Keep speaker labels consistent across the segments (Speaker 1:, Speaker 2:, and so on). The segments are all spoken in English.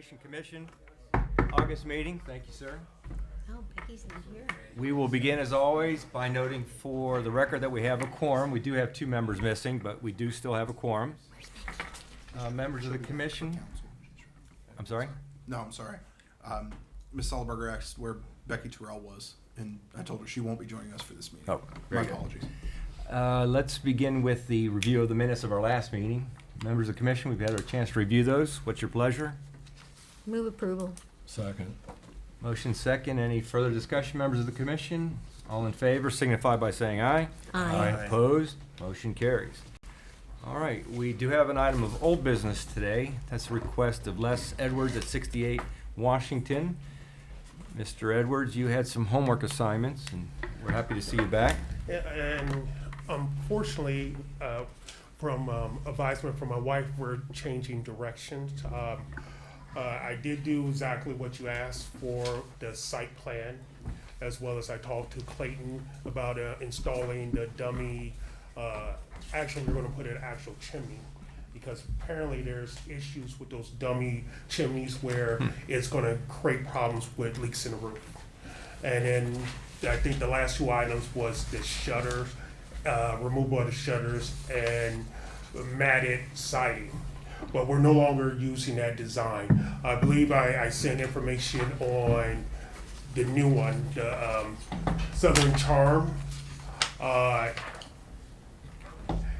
Speaker 1: Recreation Commission, August meeting. Thank you, sir.
Speaker 2: Oh, Becky's not here.
Speaker 1: We will begin, as always, by noting for the record that we have a quorum. We do have 2 members missing, but we do still have a quorum. Members of the commission. I'm sorry?
Speaker 3: No, I'm sorry. Ms. Sullenberger asked where Becky Terrell was, and I told her she won't be joining us for this meeting.
Speaker 1: Oh,
Speaker 3: My
Speaker 1: very good.
Speaker 3: apologies.
Speaker 1: Let's begin with the review of the minutes of our last meeting. Members of the commission, we've had our chance to review those. What's your pleasure?
Speaker 2: Move approval.
Speaker 4: Second.
Speaker 1: Motion second. Any further discussion, members of the commission? All in favor signify by saying aye.
Speaker 2: Aye.
Speaker 1: Opposed? Motion carries. All right, we do have an item of old business today. That's a request of Les Edwards at 68 Washington. Mr. Edwards, you had some homework assignments, and we're happy to see you back.
Speaker 5: And unfortunately, from advisement from my wife, we're changing directions. I did do exactly what you asked for the site plan, as well as I talked to Clayton about installing the dummy. Actually, we're going to put an actual chimney, because apparently there's issues with those dummy chimneys where it's going to create problems with leaks in the roof. And then I think the last 2 items was the shutters, removal of the shutters, and matted siding. But we're no longer using that design. I believe I sent information on the new one, the Southern Charm.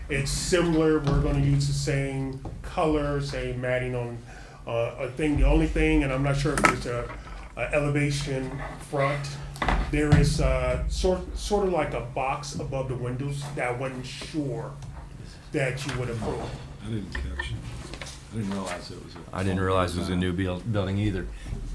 Speaker 5: It's similar. We're going to use the same color, same matting on a thing. The only thing, and I'm not sure if there's a elevation front, there is sort of like a box above the windows that I wasn't sure that you would approve.
Speaker 4: I didn't catch it. I didn't realize it was a.
Speaker 1: I didn't realize it was a new building either.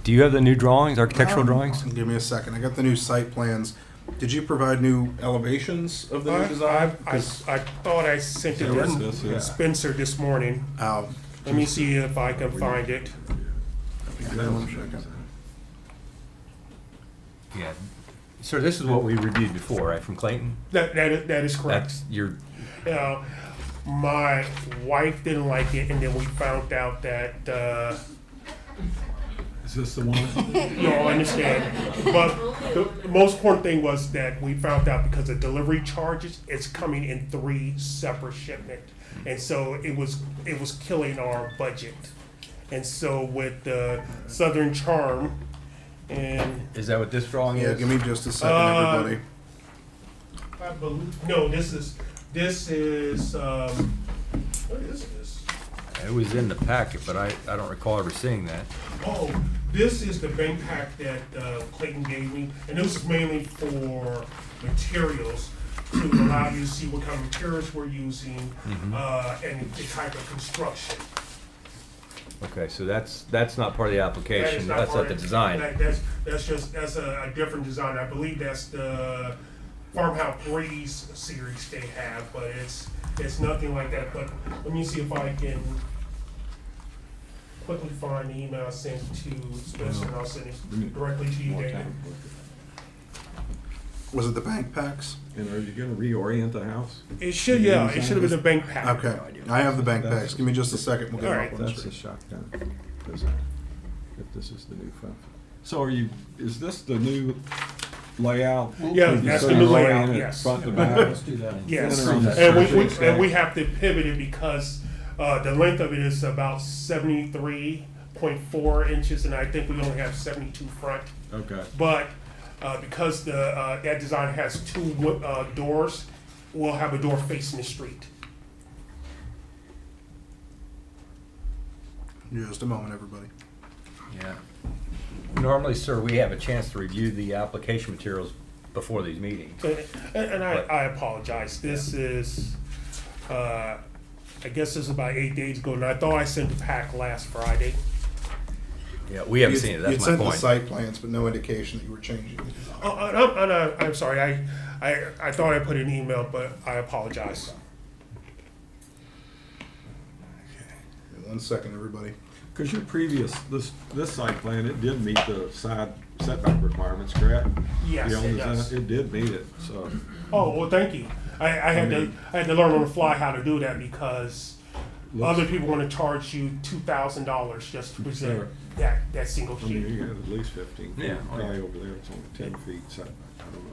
Speaker 1: Do you have the new drawings, architectural drawings?
Speaker 3: Give me a second. I got the new site plans. Did you provide new elevations of the new design?
Speaker 5: I thought I sent it to Spencer this morning.
Speaker 3: Oh,
Speaker 5: Let me see if I can find it.
Speaker 1: Yeah. Sir, this is what we reviewed before, right, from Clayton?
Speaker 5: That is correct.
Speaker 1: That's your,
Speaker 5: My wife didn't like it, and then we found out that.
Speaker 4: Is this the one?
Speaker 5: No, I understand. But the most important thing was that we found out because of delivery charges, it's coming in 3 separate shipments. And so it was killing our budget. And so with the Southern Charm, and
Speaker 1: is that what this drawing
Speaker 3: yeah,
Speaker 1: is?
Speaker 3: give me just a second, everybody.
Speaker 5: I believe, no, this is what is this?
Speaker 1: It was in the packet, but I don't recall ever seeing that.
Speaker 5: Oh, this is the bank pack that Clayton gave me, and this is mainly for materials to allow you to see what kind of materials we're using and the type of construction.
Speaker 1: Okay, so that's not part of the application. That's not the design.
Speaker 5: That's a different design. I believe that's the Farmhouse Breeze series they have, but it's nothing like that. But let me see if I can quickly find the email I sent to Spencer, and I'll send it directly to you, David.
Speaker 3: Was it the bank packs?
Speaker 4: And are you gonna reorient the house?
Speaker 5: It should, yeah, it should have been a bank pack.
Speaker 3: Okay, I have the bank packs. Give me just a second. We'll get
Speaker 5: All
Speaker 3: it
Speaker 5: right.
Speaker 3: up on the
Speaker 4: That's a
Speaker 3: screen.
Speaker 4: shotgun. If this is the new phone. So is this the new layout?
Speaker 5: Yeah, that's the new layout,
Speaker 4: Orient it
Speaker 5: yes.
Speaker 4: Front to back?
Speaker 5: Yes,
Speaker 4: Center on the surface.
Speaker 5: and we have to pivot it because the length of it is about 73.4 inches, and I think we only have 72 front.
Speaker 4: Okay.
Speaker 5: But because that design has 2 doors, we'll have a door facing the street.
Speaker 3: Just a moment, everybody.
Speaker 1: Yeah. Normally, sir, we have a chance to review the application materials before these meetings.
Speaker 5: And I apologize. This is, I guess this is about 8 days ago, and I thought I sent the pack last Friday.
Speaker 1: Yeah, we haven't seen it. That's
Speaker 3: You
Speaker 1: my
Speaker 3: sent the
Speaker 1: point.
Speaker 3: site plans, but no indication that you were changing the design.
Speaker 5: Oh, I'm sorry. I thought I put an email, but I apologize.
Speaker 3: Okay. 1 second, everybody.
Speaker 4: Because your previous, this site plan, it did meet the side setback requirements, correct?
Speaker 5: Yes,
Speaker 4: The
Speaker 5: it
Speaker 4: old
Speaker 5: does.
Speaker 4: design, it did meet it, so.
Speaker 5: Oh, well, thank you. I had to learn on the fly how to do that because Other people wanna charge you $2,000 just to present that single
Speaker 4: I mean,
Speaker 5: sheet.
Speaker 4: you have at least 15 feet.
Speaker 1: Yeah, oh, yeah.
Speaker 4: Guy over there, it's only 10 feet, so I don't know.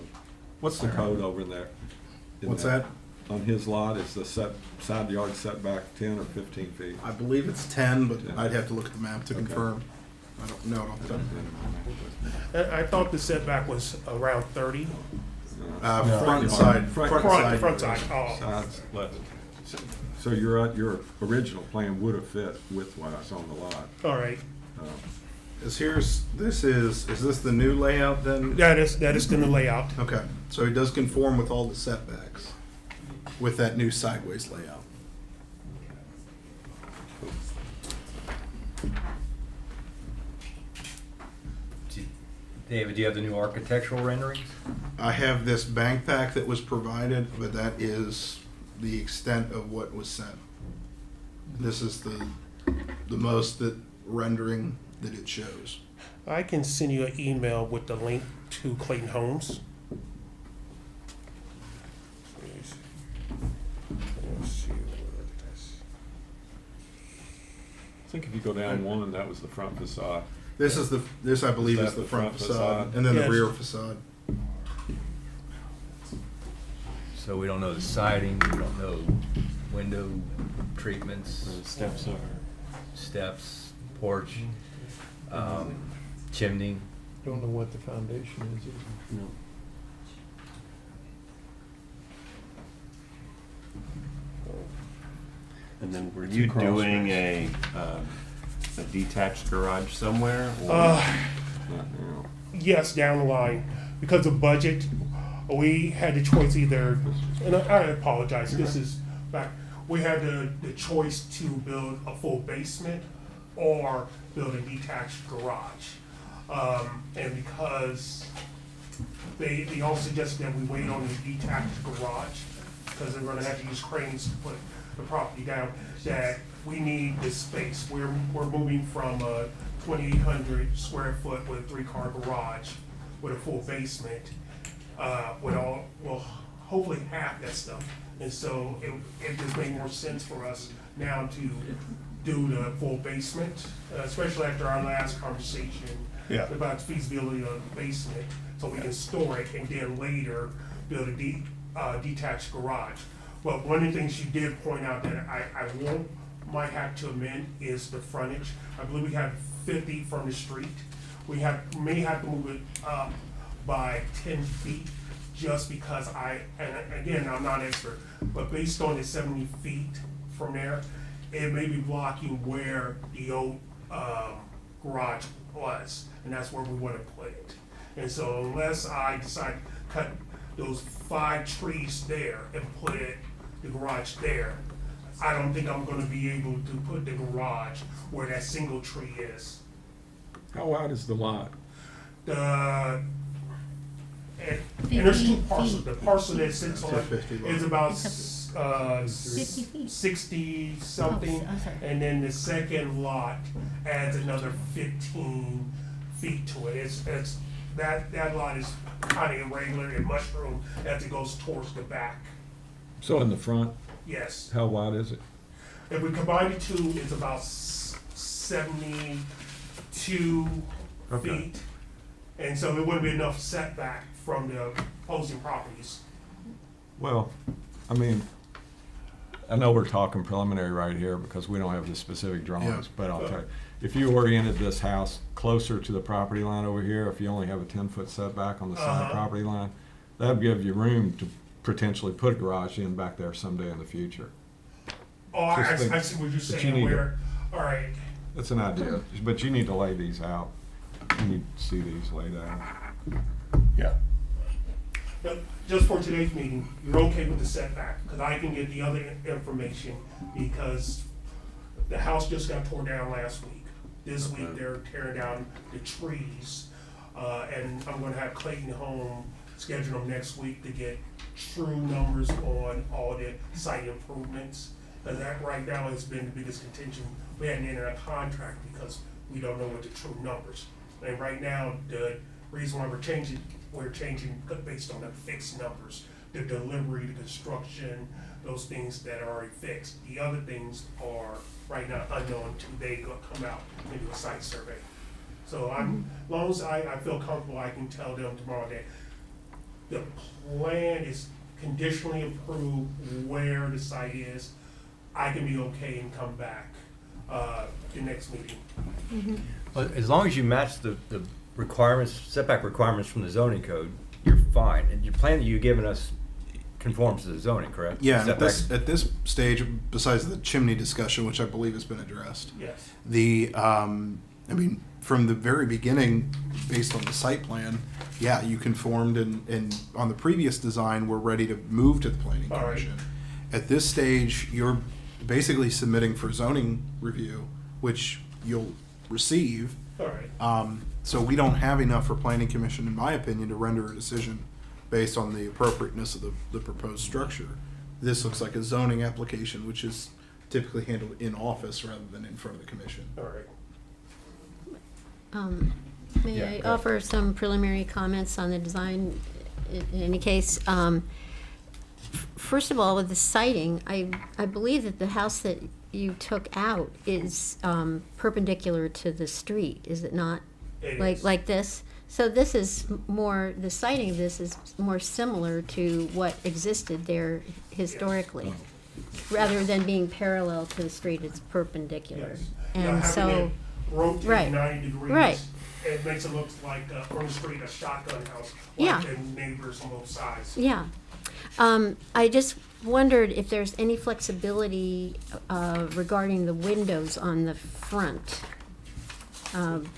Speaker 4: What's the code over there? in
Speaker 3: What's that?
Speaker 4: On his lot, is the side yard setback 10 or 15 feet?
Speaker 3: I believe it's 10, but
Speaker 4: 10.
Speaker 3: I'd have to look at the map to
Speaker 4: Okay.
Speaker 3: confirm. I don't know it off the top of my head.
Speaker 5: I thought the setback was around 30.
Speaker 3: Front and side.
Speaker 5: Front side, oh.
Speaker 4: Sides, left. So your original plan would have fit width-wise on the lot.
Speaker 5: All right,
Speaker 3: Is this the new layout then?
Speaker 5: that is in the layout.
Speaker 3: Okay, so it does conform with all the setbacks with that new sideways layout.
Speaker 1: David, do you have the new architectural renderings?
Speaker 3: I have this bank pack that was provided, but that is the extent of what was sent. This is the most that rendering that it shows.
Speaker 5: I can send you an email with the link to Clayton Homes. Let's see what this-
Speaker 4: I think if you go down one, that was the front facade.
Speaker 3: This I believe
Speaker 4: Is
Speaker 3: is
Speaker 4: that
Speaker 3: the front facade,
Speaker 4: facade?
Speaker 3: and then the
Speaker 5: Yes.
Speaker 3: rear facade.
Speaker 1: So we don't know the siding, we don't know window treatments,
Speaker 4: Steps are.
Speaker 1: steps, porch, chimney.
Speaker 6: Don't know what the foundation is either.
Speaker 4: No.
Speaker 7: And then were you
Speaker 4: cross
Speaker 7: doing
Speaker 4: spaces.
Speaker 7: a detached garage somewhere? Or?
Speaker 4: Not now.
Speaker 5: Yes, down the line, because of budget, we had the choice either, and I apologize, this is back, we had the choice to build a full basement or build a detached garage. And because they all suggested that we wait on the detached garage, because they're gonna have to use cranes to put the property down, that we need this space. We're moving from a 2,800 square foot with a 3-car garage with a full basement, with all, well, hopefully half that stuff. And so it just made more sense for us now to do the full basement, especially after our last conversation about the feasibility of the basement, so we can store it and then later build a detached garage. But one of the things you did point out that I might have to amend is the frontage. I believe we have 50 from the street. We may have to move it up by 10 feet just because and again, I'm not an expert, but based on the 70 feet from there, it may be blocking where the old garage was, and that's where we want to put it. And so unless I decide to cut those 5 trees there and put the garage there, I don't think I'm gonna be able to put the garage where that single tree is.
Speaker 4: How wide is the lot?
Speaker 5: And there's 2 parcels. The parcel that sits on
Speaker 3: 50 lot.
Speaker 5: is about
Speaker 2: 50 feet.
Speaker 5: 60 something,
Speaker 2: Oh, I'm sorry.
Speaker 5: and then the second lot adds another 15 feet to it. It's that lot is kind of irregular and mushroom as it goes towards the back.
Speaker 4: So in the front,
Speaker 5: Yes,
Speaker 4: how wide is it?
Speaker 5: if we combine the two, it's about 72
Speaker 4: Okay.
Speaker 5: feet, and so it wouldn't be enough setback from the opposing properties.
Speaker 4: Well, I mean, I know we're talking preliminary right here because we don't have the specific drawings,
Speaker 3: Yeah.
Speaker 4: but I'll tell you, if you oriented this house closer to the property line over here, if you only have a 10-foot setback on the side property line, that'd give you room to potentially put a garage in back there someday in the future.
Speaker 5: Oh, I
Speaker 4: Just think-
Speaker 5: see what you're
Speaker 4: you
Speaker 5: saying,
Speaker 4: need to-
Speaker 5: where, all right,
Speaker 4: That's an idea, but you need to lay these out. You need to see these laid out.
Speaker 7: Yeah.
Speaker 5: but just for today's meeting, you're okay with the setback, because I can get the other information, because the house just got torn down last week. This week, they're tearing down the trees, and I'm gonna have Clayton Home schedule them next week to get true numbers on all the site improvements. And that right now has been the biggest contention. We hadn't entered a contract because we don't know what the true numbers. And right now, the reason why we're changing based on the fixed numbers, the delivery, the construction, those things that are already fixed. The other things are right now unknown until they come out and do a site survey. So as long as I feel comfortable, I can tell them tomorrow that the plan is conditionally approved where the site is. I can be okay and come back the next meeting.
Speaker 1: Well, as long as you match the requirements, setback requirements from the zoning code, you're fine. And your plan that you've given us conforms to the zoning, correct?
Speaker 3: Yeah, and
Speaker 1: Setbacks-
Speaker 3: at this stage, besides the chimney discussion, which I believe has been addressed,
Speaker 5: Yes.
Speaker 3: I mean, from the very beginning, based on the site plan, yeah, you conformed, and on the previous design, we're ready to move to the planning
Speaker 5: All right.
Speaker 3: commission. At this stage, you're basically submitting for zoning review, which you'll receive.
Speaker 5: All right.
Speaker 3: So we don't have enough for planning commission, in my opinion, to render a decision based on the appropriateness of the proposed structure. This looks like a zoning application, which is typically handled in office rather than in front of the commission.
Speaker 5: All right.
Speaker 8: May
Speaker 1: Yeah,
Speaker 8: I
Speaker 1: go ahead.
Speaker 8: offer some preliminary comments on the design in any case? First of all, with the siding, I believe that the house that you took out is perpendicular to the street, is it not?
Speaker 5: It
Speaker 8: Like,
Speaker 5: is.
Speaker 8: like this? So this is more, the siding of this is more similar to what existed there historically. Rather than being parallel to the street, it's perpendicular.
Speaker 5: Yes. Now,
Speaker 8: And
Speaker 5: having
Speaker 8: so,
Speaker 5: it rotate
Speaker 8: right,
Speaker 5: 90 degrees.
Speaker 8: right.
Speaker 5: It makes it look like on the street a shotgun house,
Speaker 8: Yeah.
Speaker 5: like the neighbors on both sides.
Speaker 8: yeah. I just wondered if there's any flexibility regarding the windows on the front.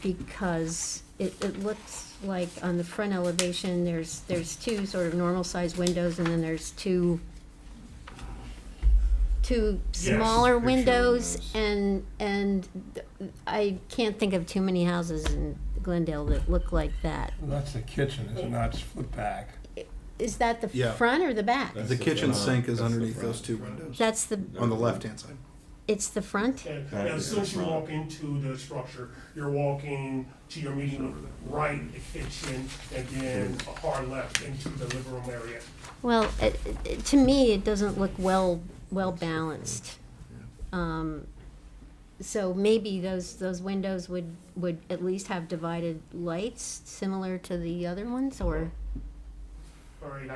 Speaker 8: Because it looks like on the front elevation, there's two sort of normal sized windows, and then there's two smaller
Speaker 7: picture
Speaker 8: windows,
Speaker 7: windows.
Speaker 8: and I can't think of too many houses in Glendale that look like that.
Speaker 6: That's the kitchen, is it not split back?
Speaker 8: Is that the
Speaker 3: Yeah.
Speaker 8: front or the back?
Speaker 3: The kitchen sink is underneath those two windows,
Speaker 8: That's the,
Speaker 3: on the left-hand side.
Speaker 8: it's the front?
Speaker 5: And
Speaker 7: That
Speaker 5: as
Speaker 7: is
Speaker 5: soon as you
Speaker 7: the front.
Speaker 5: walk into the structure, you're walking to your meeting right, the kitchen, and then a hard left into the living room area.
Speaker 8: Well, to me, it doesn't look well balanced. So maybe those windows would at least have divided lights, similar to the other ones, or,
Speaker 5: All right,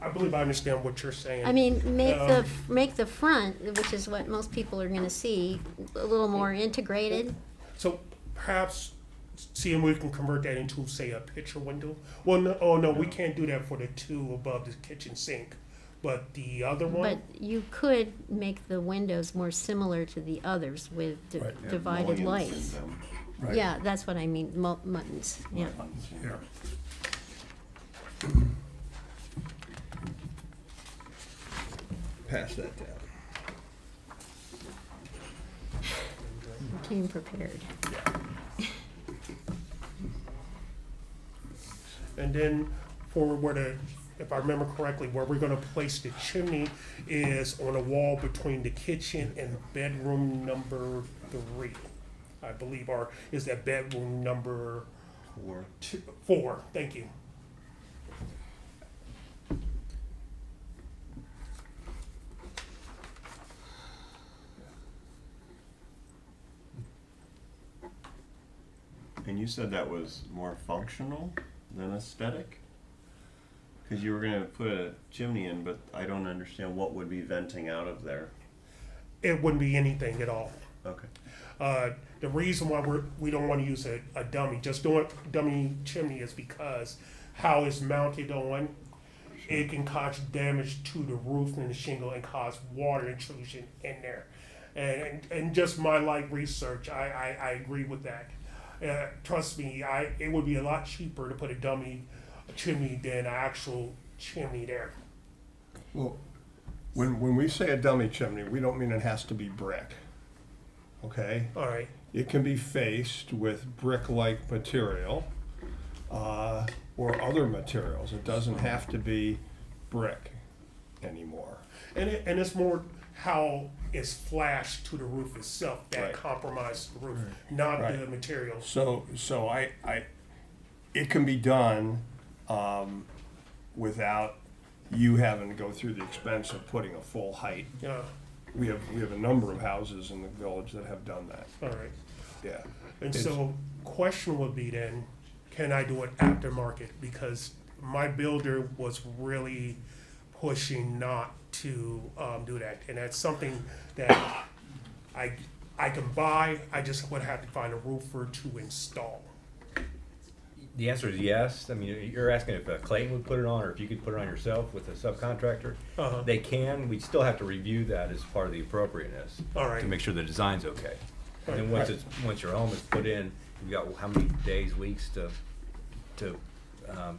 Speaker 5: I believe I understand what you're saying.
Speaker 8: I mean, make the front, which is what most people are gonna see, a little more integrated.
Speaker 5: So perhaps seeing we can convert that into, say, a picture window. Well, no, oh no, we can't do that for the two above the kitchen sink, but the other
Speaker 8: But
Speaker 5: one.
Speaker 8: you could make the windows more similar to the others with
Speaker 6: Right.
Speaker 7: Yeah,
Speaker 8: divided
Speaker 7: mullions
Speaker 8: lights.
Speaker 7: in them.
Speaker 6: Right.
Speaker 8: Yeah, that's what I mean, muttons, yeah.
Speaker 6: Yeah. Pass that down.
Speaker 8: Came prepared.
Speaker 5: And then for where the, if I remember correctly, where we're gonna place the chimney is on a wall between the kitchen and bedroom number 3. I believe, or is that bedroom number 4? Thank you.
Speaker 7: And you said that was more functional than aesthetic? Because you were going to put a chimney in, but I don't understand what would be venting out of there.
Speaker 5: It wouldn't be anything at all.
Speaker 7: Okay.
Speaker 5: The reason why we don't want to use a dummy, just doing dummy chimney, is because how it's mounted on, it can cause damage to the roof and the shingle and cause water intrusion in there. And just my light research, I agree with that. Trust me, it would be a lot cheaper to put a dummy chimney than an actual chimney there.
Speaker 6: Well, when we say a dummy chimney, we don't mean it has to be brick. Okay?
Speaker 5: All right.
Speaker 6: It can be faced with brick-like material, or other materials. It doesn't have to be brick anymore.
Speaker 5: And it's more how it's flashed to the roof itself that
Speaker 6: Right.
Speaker 5: compromises the roof, not the
Speaker 6: Right.
Speaker 5: materials.
Speaker 6: So it can be done, without you having to go through the expense of putting a full height.
Speaker 5: Yeah,
Speaker 6: We have a number of houses in the village that have done that,
Speaker 5: all right.
Speaker 6: yeah.
Speaker 5: And
Speaker 6: It's-
Speaker 5: so, question would be then, can I do it aftermarket? Because my builder was really pushing not to do that, and that's something that I can buy. I just would have to find a roofer to install.
Speaker 1: The answer is yes. I mean, you're asking if Clayton would put it on, or if you could put it on yourself with a subcontractor.
Speaker 5: Uh-huh.
Speaker 1: They can. We'd still have to review that as part of the appropriateness.
Speaker 5: All right.
Speaker 1: To make sure the design's okay. And then
Speaker 5: Right.
Speaker 1: once your home is put in, you've got how many days, weeks to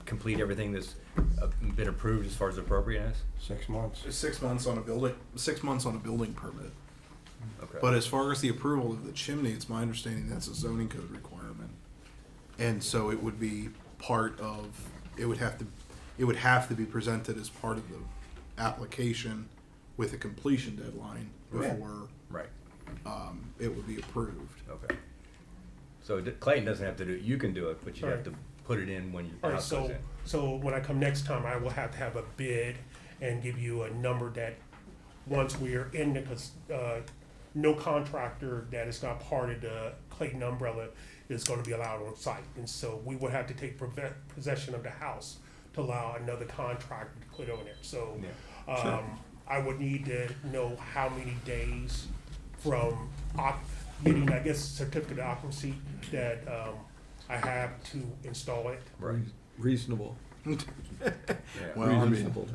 Speaker 1: complete everything that's been approved as far as appropriateness?
Speaker 6: 6 months.
Speaker 3: 6 months on a building, 6 months on a building permit.
Speaker 1: Okay.
Speaker 3: But as far as the approval of the chimney, it's my understanding that's a zoning code requirement. And so it would be part of, it would have to be presented as part of the application with a completion deadline before
Speaker 1: Right.
Speaker 3: it would be approved.
Speaker 1: Okay. So Clayton doesn't have to do it. You can do it, but you have
Speaker 5: Right.
Speaker 1: to put it in when your
Speaker 5: All right,
Speaker 1: house goes in.
Speaker 5: so when I come next time, I will have to have a bid and give you a number that, once we are in the, cause, no contractor that is not part of the Clayton umbrella is gonna be allowed on site. And so we would have to take possession of the house to allow another contractor to put on there. So, I would need to know how many days from getting, I guess, certificate of occupancy that, I have to install it.
Speaker 1: Right.
Speaker 4: Reasonable.
Speaker 1: Yeah.
Speaker 3: Well, I mean,
Speaker 4: Reasonable.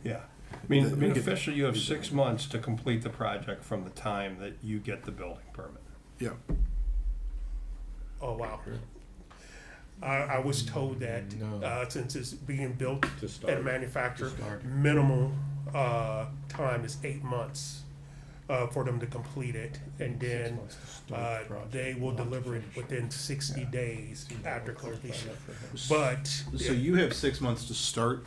Speaker 6: Yeah. I mean, officially, you have 6 months to complete the project from the time that you get the building permit.
Speaker 3: yeah.
Speaker 5: Oh, wow. I was told that, since it's being built
Speaker 4: To start.
Speaker 5: and manufactured,
Speaker 4: To start.
Speaker 5: minimum, time is 8 months, for them to complete it. And then, they will deliver it within 60 days after completion. But,
Speaker 3: So you have 6 months to start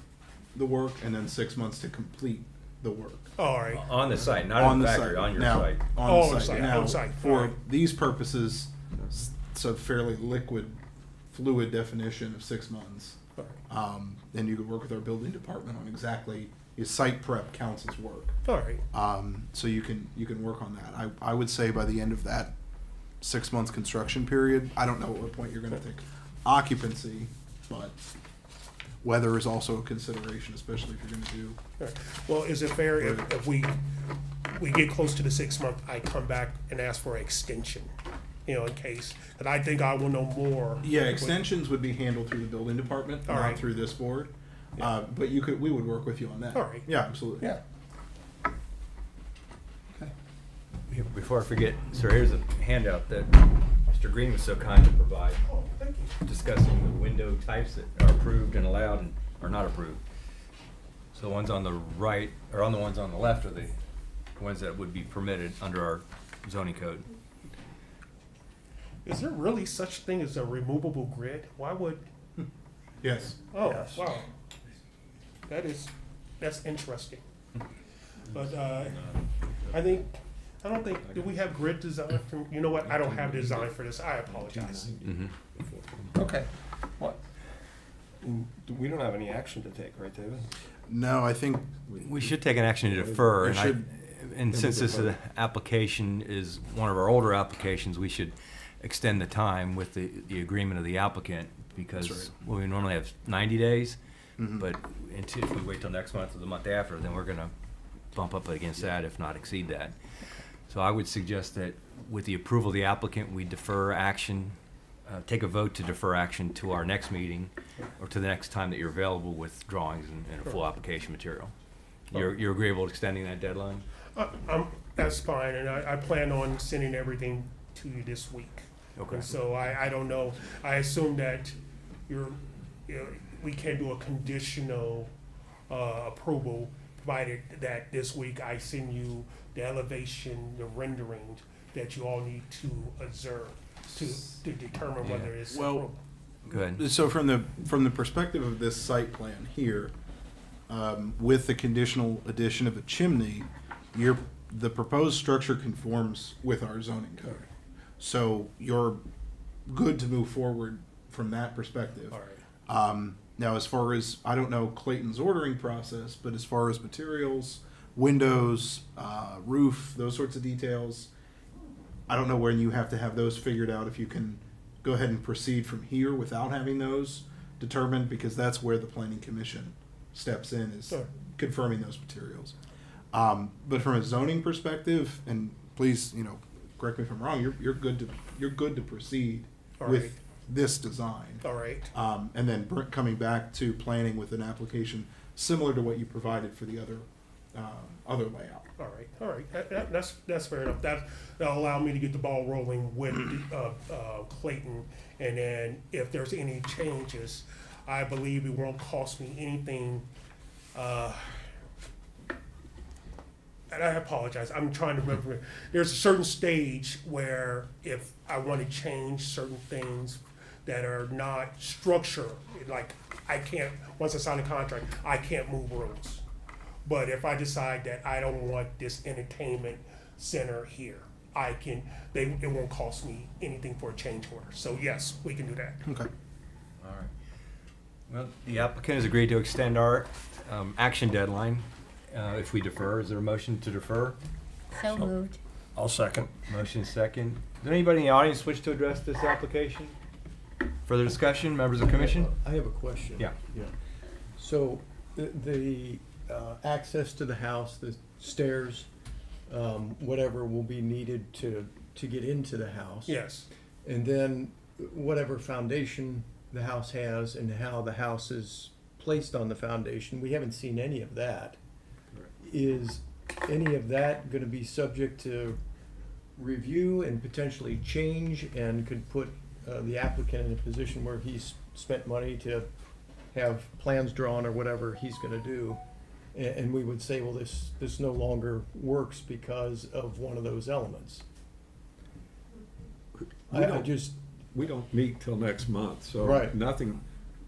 Speaker 3: the work and then 6 months to complete the work.
Speaker 5: all right,
Speaker 1: On the site, not in the factory, on your
Speaker 3: Now,
Speaker 1: site.
Speaker 3: On
Speaker 5: Oh,
Speaker 3: the site.
Speaker 5: on
Speaker 3: Now,
Speaker 5: site,
Speaker 3: for
Speaker 5: alright.
Speaker 3: these purposes, it's a fairly fluid definition of 6 months. Then you could work with our building department on exactly, your site prep counts as work.
Speaker 5: all right,
Speaker 3: So you can work on that. I would say by the end of that 6 months construction period, I don't know at what point you're gonna take occupancy, but weather is also a consideration, especially if you're gonna do.
Speaker 5: all right. Well, is it fair if we get close to the 6 month, I come back and ask for an extension? In case, and I think I will know more.
Speaker 3: Yeah, extensions would be handled through the building department,
Speaker 5: All
Speaker 3: not
Speaker 5: right.
Speaker 3: through this board. But we would work with you on that.
Speaker 5: All right.
Speaker 3: Yeah, absolutely.
Speaker 6: Yeah.
Speaker 1: Before I forget, sir, here's a handout that Mr. Green was so kind to provide,
Speaker 5: Oh, thank you.
Speaker 1: discussing the window types that are approved and allowed and are not approved. So the ones on the right, or on the ones on the left are the ones that would be permitted under our zoning code.
Speaker 5: Is there really such thing as a removable grid? Why would,
Speaker 3: Yes.
Speaker 5: oh,
Speaker 6: Yes.
Speaker 5: wow. That's interesting. But, I don't think, do we have grid design from, you know what, I don't have design for this, I apologize.
Speaker 6: Okay. What? We don't have any action to take, right, David?
Speaker 3: No, I think
Speaker 1: We should take an action to defer,
Speaker 3: We
Speaker 1: and
Speaker 3: should.
Speaker 1: and since this application is one of our older applications, we should extend the time with the agreement of the applicant, because
Speaker 3: That's
Speaker 1: well, we normally have 90 days,
Speaker 3: Mhm.
Speaker 1: but if we wait till next month or the month after, then we're gonna bump up against that, if not exceed that. So I would suggest that with the approval of the applicant, we defer action, take a vote to defer action to our next meeting, or to the next time that you're available with drawings and a full application material. You're agreeable to extending that deadline?
Speaker 5: That's fine, and I plan on sending everything to you this week.
Speaker 1: Okay.
Speaker 5: And so I don't know, I assume that we can do a conditional, approval, provided that this week I send you the elevation, the rendering that you all need to observe to determine whether it's
Speaker 3: Well,
Speaker 5: approved.
Speaker 1: Go ahead.
Speaker 3: so from the perspective of this site plan here, with the conditional addition of a chimney, the proposed structure conforms with our zoning code. So you're good to move forward from that perspective.
Speaker 5: All right.
Speaker 3: Now, as far as, I don't know Clayton's ordering process, but as far as materials, windows, roof, those sorts of details, I don't know when you have to have those figured out, if you can go ahead and proceed from here without having those determined, because that's where the planning commission steps in, is
Speaker 5: Sure.
Speaker 3: confirming those materials. But from a zoning perspective, and please, correct me if I'm wrong, you're good to proceed
Speaker 5: All
Speaker 3: with
Speaker 5: right.
Speaker 3: this design.
Speaker 5: All right.
Speaker 3: And then coming back to planning with an application similar to what you provided for the other layout.
Speaker 5: All right. That's fair enough. That'll allow me to get the ball rolling with Clayton, and then if there's any changes, I believe it won't cost me anything. And I apologize. I'm trying to remember. There's a certain stage where if I want to change certain things that are not structure, like I can't, once I sign a contract, I can't move rooms. But if I decide that I don't want this entertainment center here, it won't cost me anything for a change order. So yes, we can do that.
Speaker 3: Okay.
Speaker 1: All right. Well, the applicant has agreed to extend our action deadline if we defer. Is there a motion to defer?
Speaker 8: So moved.
Speaker 6: I'll second.
Speaker 1: Motion second. Does anybody in the audience wish to address this application? Further discussion, members of the commission?
Speaker 9: I have a question.
Speaker 1: Yeah.
Speaker 9: So the access to the house, the stairs, whatever will be needed to get into the house.
Speaker 5: Yes.
Speaker 9: And then whatever foundation the house has and how the house is placed on the foundation, we haven't seen any of that. Is any of that going to be subject to review and potentially change, and could put the applicant in a position where he's spent money to have plans drawn or whatever he's going to do, and we would say, well, this no longer works because of one of those elements?
Speaker 4: We don't meet till next month, so
Speaker 9: Right.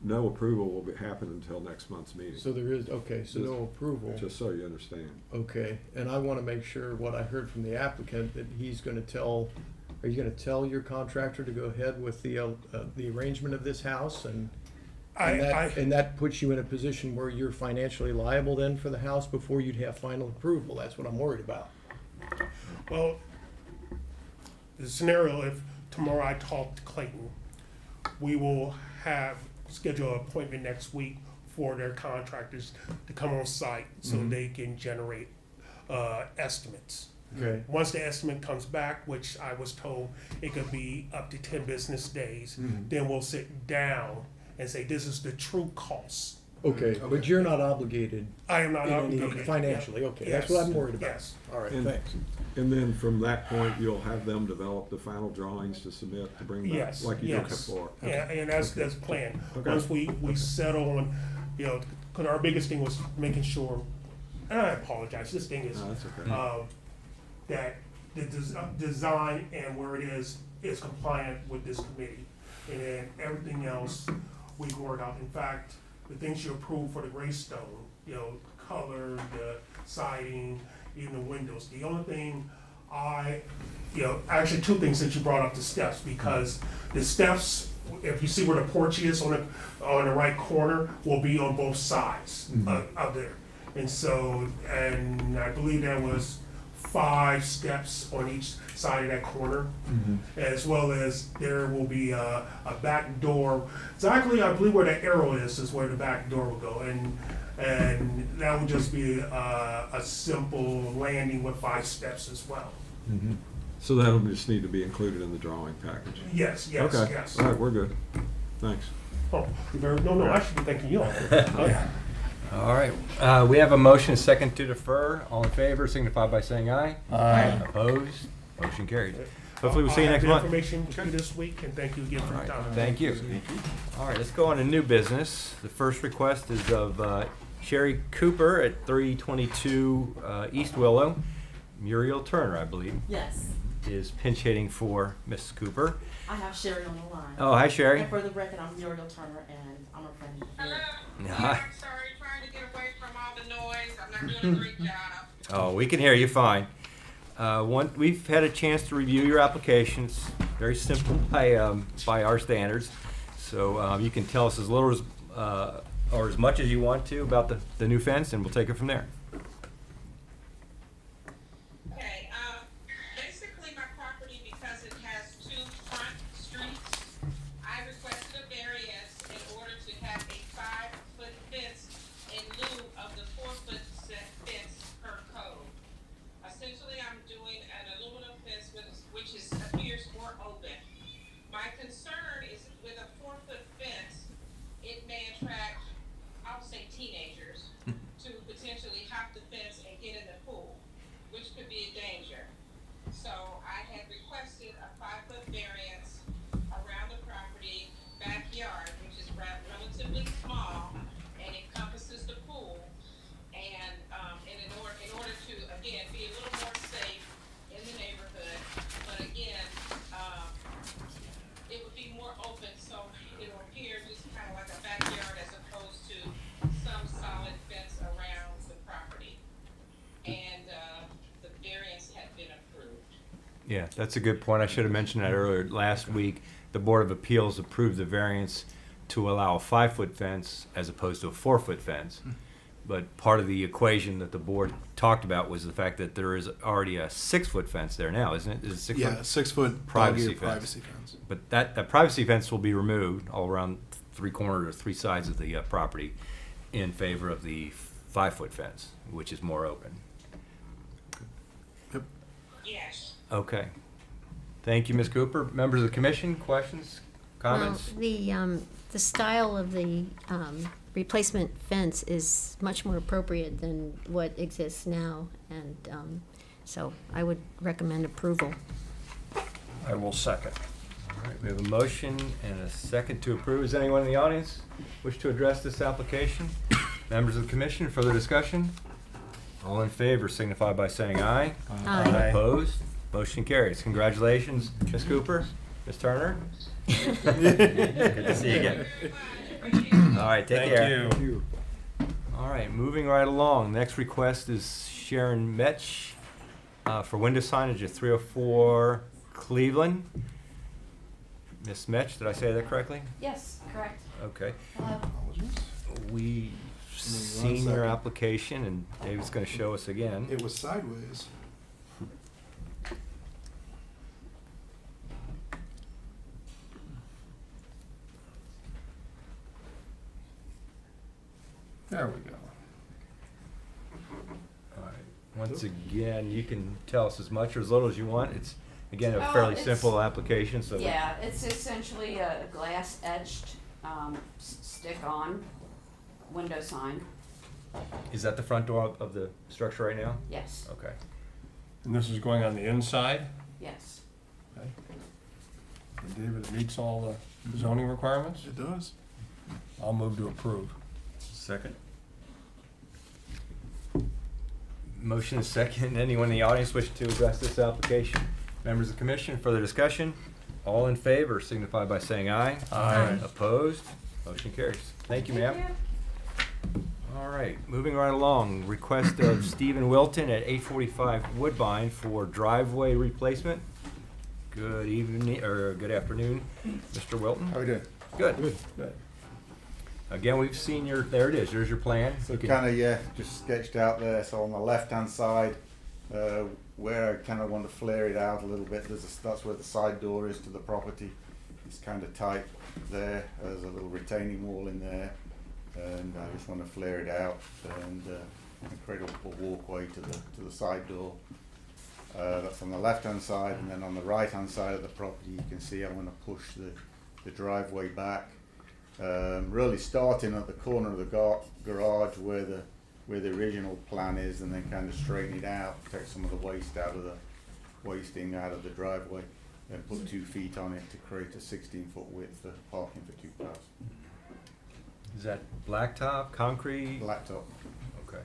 Speaker 4: no approval will happen until next month's meeting.
Speaker 9: So there is, okay, so no approval.
Speaker 4: Just so you understand.
Speaker 9: Okay, and I want to make sure what I heard from the applicant, that he's going to tell, are you going to tell your contractor to go ahead with the arrangement of this house, and that puts you in a position where you're financially liable then for the house before you'd have final approval? That's what I'm worried about.
Speaker 5: Well, the scenario, if tomorrow I talk to Clayton, we will schedule an appointment next week for their contractors to come on site so they can generate estimates.
Speaker 9: Okay.
Speaker 5: Once the estimate comes back, which I was told it could be up to 10 business days, then we'll sit down and say, this is the true cost.
Speaker 9: Okay, but you're not obligated
Speaker 5: I am not
Speaker 9: in any
Speaker 5: obligated.
Speaker 9: financially, okay, that's
Speaker 5: Yes.
Speaker 9: what I'm worried about.
Speaker 5: Yes.
Speaker 9: All right,
Speaker 4: And-
Speaker 9: thanks.
Speaker 4: And then from that point, you'll have them develop the final drawings to submit, to bring back,
Speaker 5: Yes,
Speaker 4: like you did
Speaker 5: yes.
Speaker 4: before.
Speaker 5: Yeah, and that's planned.
Speaker 4: Okay.
Speaker 5: Once we settle on, because our biggest thing was making sure, and I apologize, this thing is,
Speaker 4: No, that's okay.
Speaker 5: that the design and where it is compliant with this committee. And then everything else we can work out. In fact, the things you approved for the Greystone, color, the siding, even the windows. The only thing actually two things that you brought up, the steps, because the steps, if you see where the porch is on the right corner, will be on both sides of there. And so, and I believe there was 5 steps on each side of that corner, as well as there will be a back door. Exactly, I believe where the arrow is where the back door will go, and that would just be a simple landing with 5 steps as well.
Speaker 4: So that'll just need to be included in the drawing package.
Speaker 5: Yes,
Speaker 4: Okay,
Speaker 5: yes.
Speaker 4: all right, we're good. Thanks.
Speaker 5: Oh, no, I should be thanking you all.
Speaker 1: All right. We have a motion second to defer. All in favor signify by saying aye.
Speaker 5: Aye.
Speaker 1: Opposed? Motion carried. Hopefully we'll see you next
Speaker 5: I'll
Speaker 1: month.
Speaker 5: have the information to you this week, and thank you again for
Speaker 1: All
Speaker 5: your
Speaker 1: right,
Speaker 5: time.
Speaker 1: thank you. All right, let's go on to new business. The first request is of Sherry Cooper at 322 East Willow. Muriel Turner, I believe,
Speaker 10: Yes,
Speaker 1: is pinch hitting for Miss Cooper.
Speaker 10: I have Sherry on the line.
Speaker 1: Oh, hi, Sherry.
Speaker 10: And for the record, I'm Muriel Turner, and I'm a friend of
Speaker 11: Hello.
Speaker 10: yours.
Speaker 1: Hi.
Speaker 11: I'm sorry, trying to get away from all the noise. I'm not doing a great job.
Speaker 1: Oh, we can hear you fine. We've had a chance to review your applications. Very simple by our standards. So you can tell us as little as or as much as you want to about the new fence, and we'll take it from there.
Speaker 11: Okay, basically my property, because it has two front streets, I requested a variance in order to have a 5-foot fence in lieu of the 4-foot fence per code. Essentially, I'm doing an aluminum fence which appears more open. My concern is with a 4-foot fence, it may attract, I'll say teenagers, to potentially hop the fence and get in the pool, which could be a danger. So I had requested a 5-foot variance around the property backyard, which is relatively small and encompasses the pool. And in order to, again, be a little more safe in the neighborhood, but again, it would be more open, so it'll appear just kind of like a backyard as opposed to some solid fence around the property. And the variance had been approved.
Speaker 1: Yeah, that's a good point. I should have mentioned that earlier. Last week, the Board of Appeals approved the variance to allow a 5-foot fence as opposed to a 4-foot fence. But part of the equation that the board talked about was the fact that there is already a 6-foot fence there now, isn't it? Is it 6
Speaker 3: Yeah,
Speaker 1: foot?
Speaker 3: 6-foot
Speaker 1: Privacy
Speaker 3: privacy
Speaker 1: fence.
Speaker 3: fence.
Speaker 1: But that privacy fence will be removed all around 3 corners or 3 sides of the property in favor of the 5-foot fence, which is more open.
Speaker 11: Yes.
Speaker 1: Okay. Thank you, Ms. Cooper. Members of the commission, questions, comments?
Speaker 8: Well, the style of the replacement fence is much more appropriate than what exists now, and so I would recommend approval.
Speaker 6: I will second.
Speaker 1: All right, we have a motion and a second to approve. Is anyone in the audience wish to address this application? Members of the commission, further discussion? All in favor signify by saying aye.
Speaker 8: Aye.
Speaker 1: Opposed? Motion carries. Congratulations, Ms. Cooper, Ms. Turner. Good to see you again. All right, take care.
Speaker 6: Thank you.
Speaker 1: All right, moving right along. Next request is Sharon Metch for window signage at 304 Cleveland. Miss Metch, did I say that correctly?
Speaker 10: Yes, correct.
Speaker 1: Okay.
Speaker 10: Hello.
Speaker 1: We've seen your application, and David's going to show us again.
Speaker 3: It was sideways.
Speaker 6: There we go.
Speaker 1: All right. Once again, you can tell us as much or as little as you want. It's, again, a
Speaker 10: Oh,
Speaker 1: fairly
Speaker 10: it's-
Speaker 1: simple application, so.
Speaker 10: Yeah, it's essentially a glass etched, stick-on window sign.
Speaker 1: Is that the front door of the structure right now?
Speaker 10: Yes,
Speaker 1: Okay.
Speaker 6: And this is going on the inside?
Speaker 10: yes.
Speaker 6: Okay. And David, it meets all the zoning requirements?
Speaker 3: It does.
Speaker 6: I'll move to approve.
Speaker 7: Second.
Speaker 1: Motion is second. Anyone in the audience wish to address this application? Members of the commission, further discussion? All in favor signify by saying aye.
Speaker 6: Aye.
Speaker 1: Opposed? Motion carries. Thank you, ma'am. All right, moving right along. Request of Stephen Wilton at 845 Woodbine for driveway replacement. Good evening, or good afternoon, Mr. Wilton.
Speaker 12: How we doing?
Speaker 1: Good.
Speaker 6: Good.
Speaker 1: Again, we've seen your, there it is, there's your plan.
Speaker 12: So
Speaker 1: You can-
Speaker 12: kind of, yeah, just sketched out there. So on the left-hand side, where I kind of want to flare it out a little bit, that's where the side door is to the property. It's kind of tight there. There's a little retaining wall in there, and I just want to flare it out and create a walkway to the side door. That's on the left-hand side, and then on the right-hand side of the property, you can see I want to push the driveway back. Really starting at the corner of the garage where the original plan is, and then kind of straighten it out, take some of the wasting out of the driveway, and put 2 feet on it to create a 16-foot width for parking for 2 cars.
Speaker 1: Is that blacktop, concrete?
Speaker 12: Blacktop.
Speaker 1: Okay.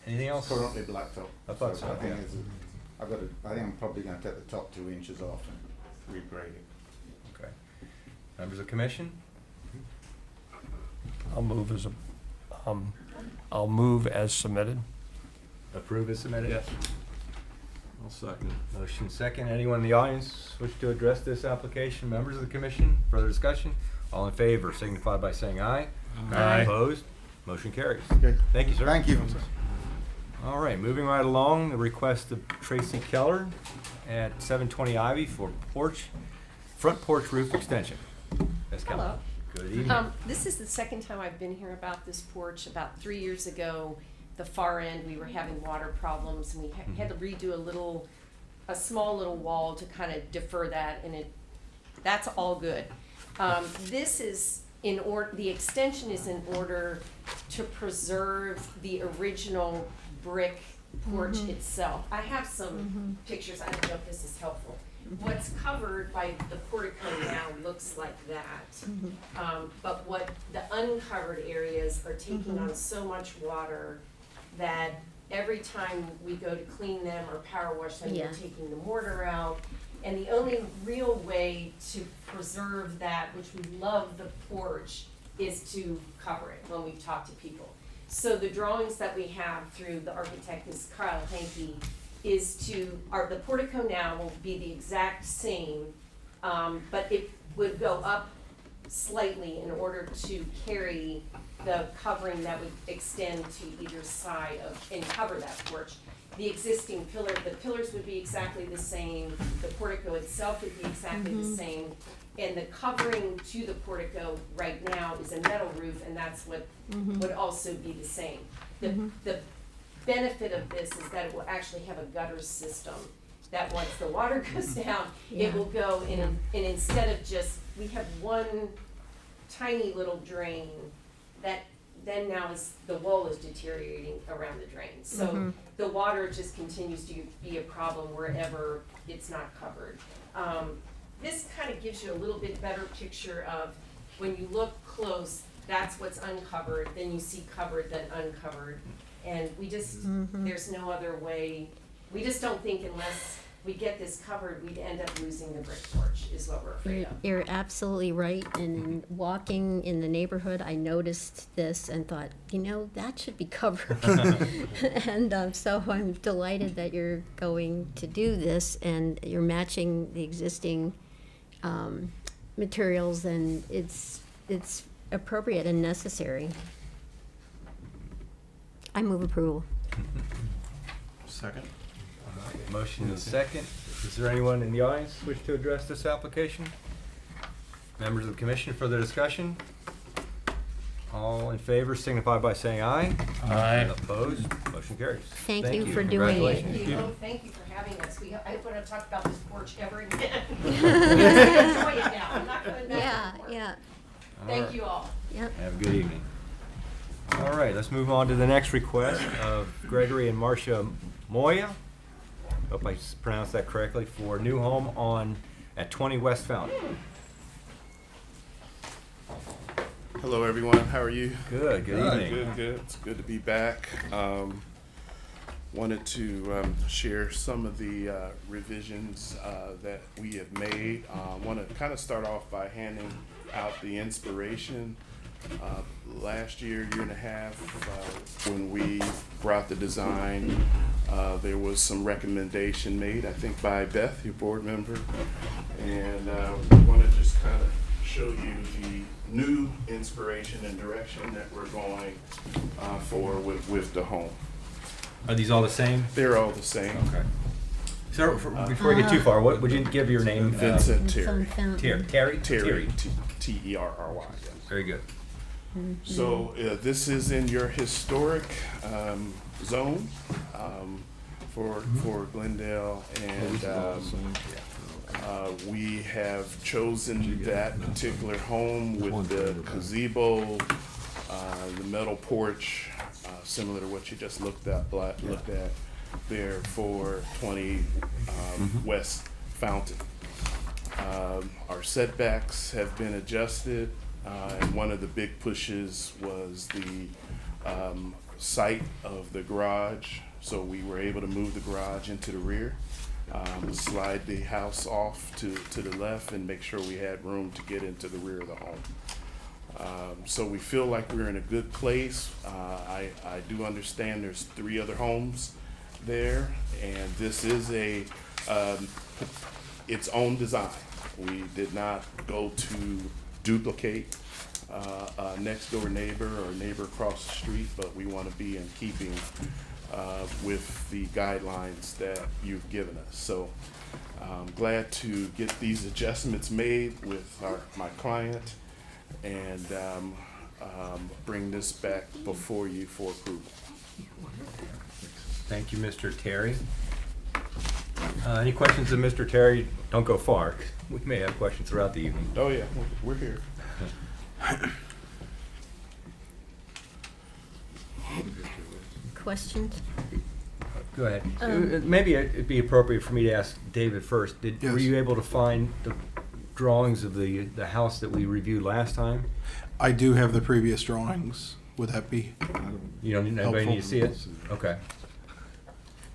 Speaker 1: Anything else?
Speaker 12: Currently blacktop.
Speaker 1: I thought so,
Speaker 12: I think
Speaker 1: yeah.
Speaker 12: I think I'm probably going to take the top 2 inches off and regrade it.
Speaker 1: Okay. Members of the commission?
Speaker 6: I'll move as submitted.
Speaker 1: Approve as submitted?
Speaker 6: Yes.
Speaker 4: I'll second.
Speaker 1: Motion second. Anyone in the audience wish to address this application? Members of the commission? Further discussion? All in favor signify by saying aye.
Speaker 2: Aye.
Speaker 1: Opposed? Motion carries.
Speaker 3: Okay.
Speaker 1: Thank you, sir.
Speaker 3: Thank you.
Speaker 1: All right, moving right along, the request of Tracy Keller at 720 Ivy for front porch roof extension. Ms. Keller.
Speaker 13: Hello.
Speaker 1: Good evening.
Speaker 13: This is the second time I've been here about this porch. About 3 years ago, the far end, we were having water problems, and we had to redo a small little wall to kind of defer that, and that's all good. This is in order, the extension is in order to preserve the original brick porch itself. I have some pictures, I don't know if this is helpful. What's covered by the portico now looks like that. But what the uncovered areas are taking on so much water that every time we go to clean them or power wash them,
Speaker 8: Yeah.
Speaker 13: we're taking the mortar out. And the only real way to preserve that, which we love the porch, is to cover it when we talk to people. So the drawings that we have through the architect is Kyle Hankey, is the portico now will be the exact same, but it would go up slightly in order to carry the covering that would extend to either side of, and cover that porch. The existing the pillars would be exactly the same, the portico itself would be exactly the same, and the covering to the portico right now is a metal roof, and that's what would also be the same. The benefit of this is that it will actually have a gutter system, that once the water goes down, it will go in, and instead of just, we have one tiny little drain that then now the wall is deteriorating around the drain. So the water just continues to be a problem wherever it's not covered. This kind of gives you a little bit better picture of, when you look close, that's what's uncovered, then you see covered, then uncovered. And we just, there's no other way, we just don't think unless we get this covered, we'd end up losing the brick porch, is what we're afraid of.
Speaker 8: You're absolutely right, and in walking in the neighborhood, I noticed this and thought, that should be covered. And so I'm delighted that you're going to do this, and you're matching the existing materials, and it's appropriate and necessary. I move approval.
Speaker 7: Second.
Speaker 1: Motion is second. Is there anyone in the audience wish to address this application? Members of the commission, further discussion? All in favor signify by saying aye.
Speaker 2: Aye.
Speaker 1: Opposed? Motion carries.
Speaker 8: Thank you for doing it.
Speaker 1: Congratulations.
Speaker 13: Thank you for having us. I don't want to talk about this porch ever again. I enjoy it now. I'm not going back to the porch.
Speaker 8: Yeah.
Speaker 13: Thank you all.
Speaker 8: Yep.
Speaker 1: Have a good evening. All right, let's move on to the next request of Gregory and Marcia Moya. Hope I pronounced that correctly, for a new home at 20 West Fountain.
Speaker 14: Hello, everyone. How are you?
Speaker 1: Good evening.
Speaker 14: Good. It's good to be back. Wanted to share some of the revisions that we have made. Want to kind of start off by handing out the inspiration. Last year and a half, when we brought the design, there was some recommendation made, I think by Beth, your board member, and we want to just kind of show you the new inspiration and direction that we're going for with the home.
Speaker 1: Are these all the same?
Speaker 14: They're all the same.
Speaker 1: Okay. So before we get too far, what would you give your name?
Speaker 14: Vincent Terry.
Speaker 1: Terry?
Speaker 14: Terry, T-E-R-R-Y. Yes.
Speaker 1: Very good.
Speaker 14: So this is in your historic zone for Glendale, and we have chosen that particular home with the gazebo, the metal porch, similar to what you just looked at there for 20 West Fountain. Our setbacks have been adjusted. And one of the big pushes was the site of the garage. So we were able to move the garage into the rear, slide the house off to the left, and make sure we had room to get into the rear of the home. So we feel like we're in a good place. I do understand there's 3 other homes there, and this is its own design. We did not go to duplicate a next door neighbor or neighbor across the street, but we want to be in keeping with the guidelines that you've given us. So I'm glad to get these adjustments made with my client and bring this back before you for approval.
Speaker 1: Thank you, Mr. Terry. Any questions of Mr. Terry? Don't go far. We may have questions throughout the evening.
Speaker 14: Oh yeah, we're here.
Speaker 8: Questions?
Speaker 1: Go ahead. Maybe it'd be appropriate for me to ask David first. Were
Speaker 3: Yes.
Speaker 1: you able to find the drawings of the house that we reviewed last time?
Speaker 3: I do have the previous drawings. Would that be?
Speaker 1: You don't, anybody need to see it?
Speaker 4: Helpful.
Speaker 1: Okay.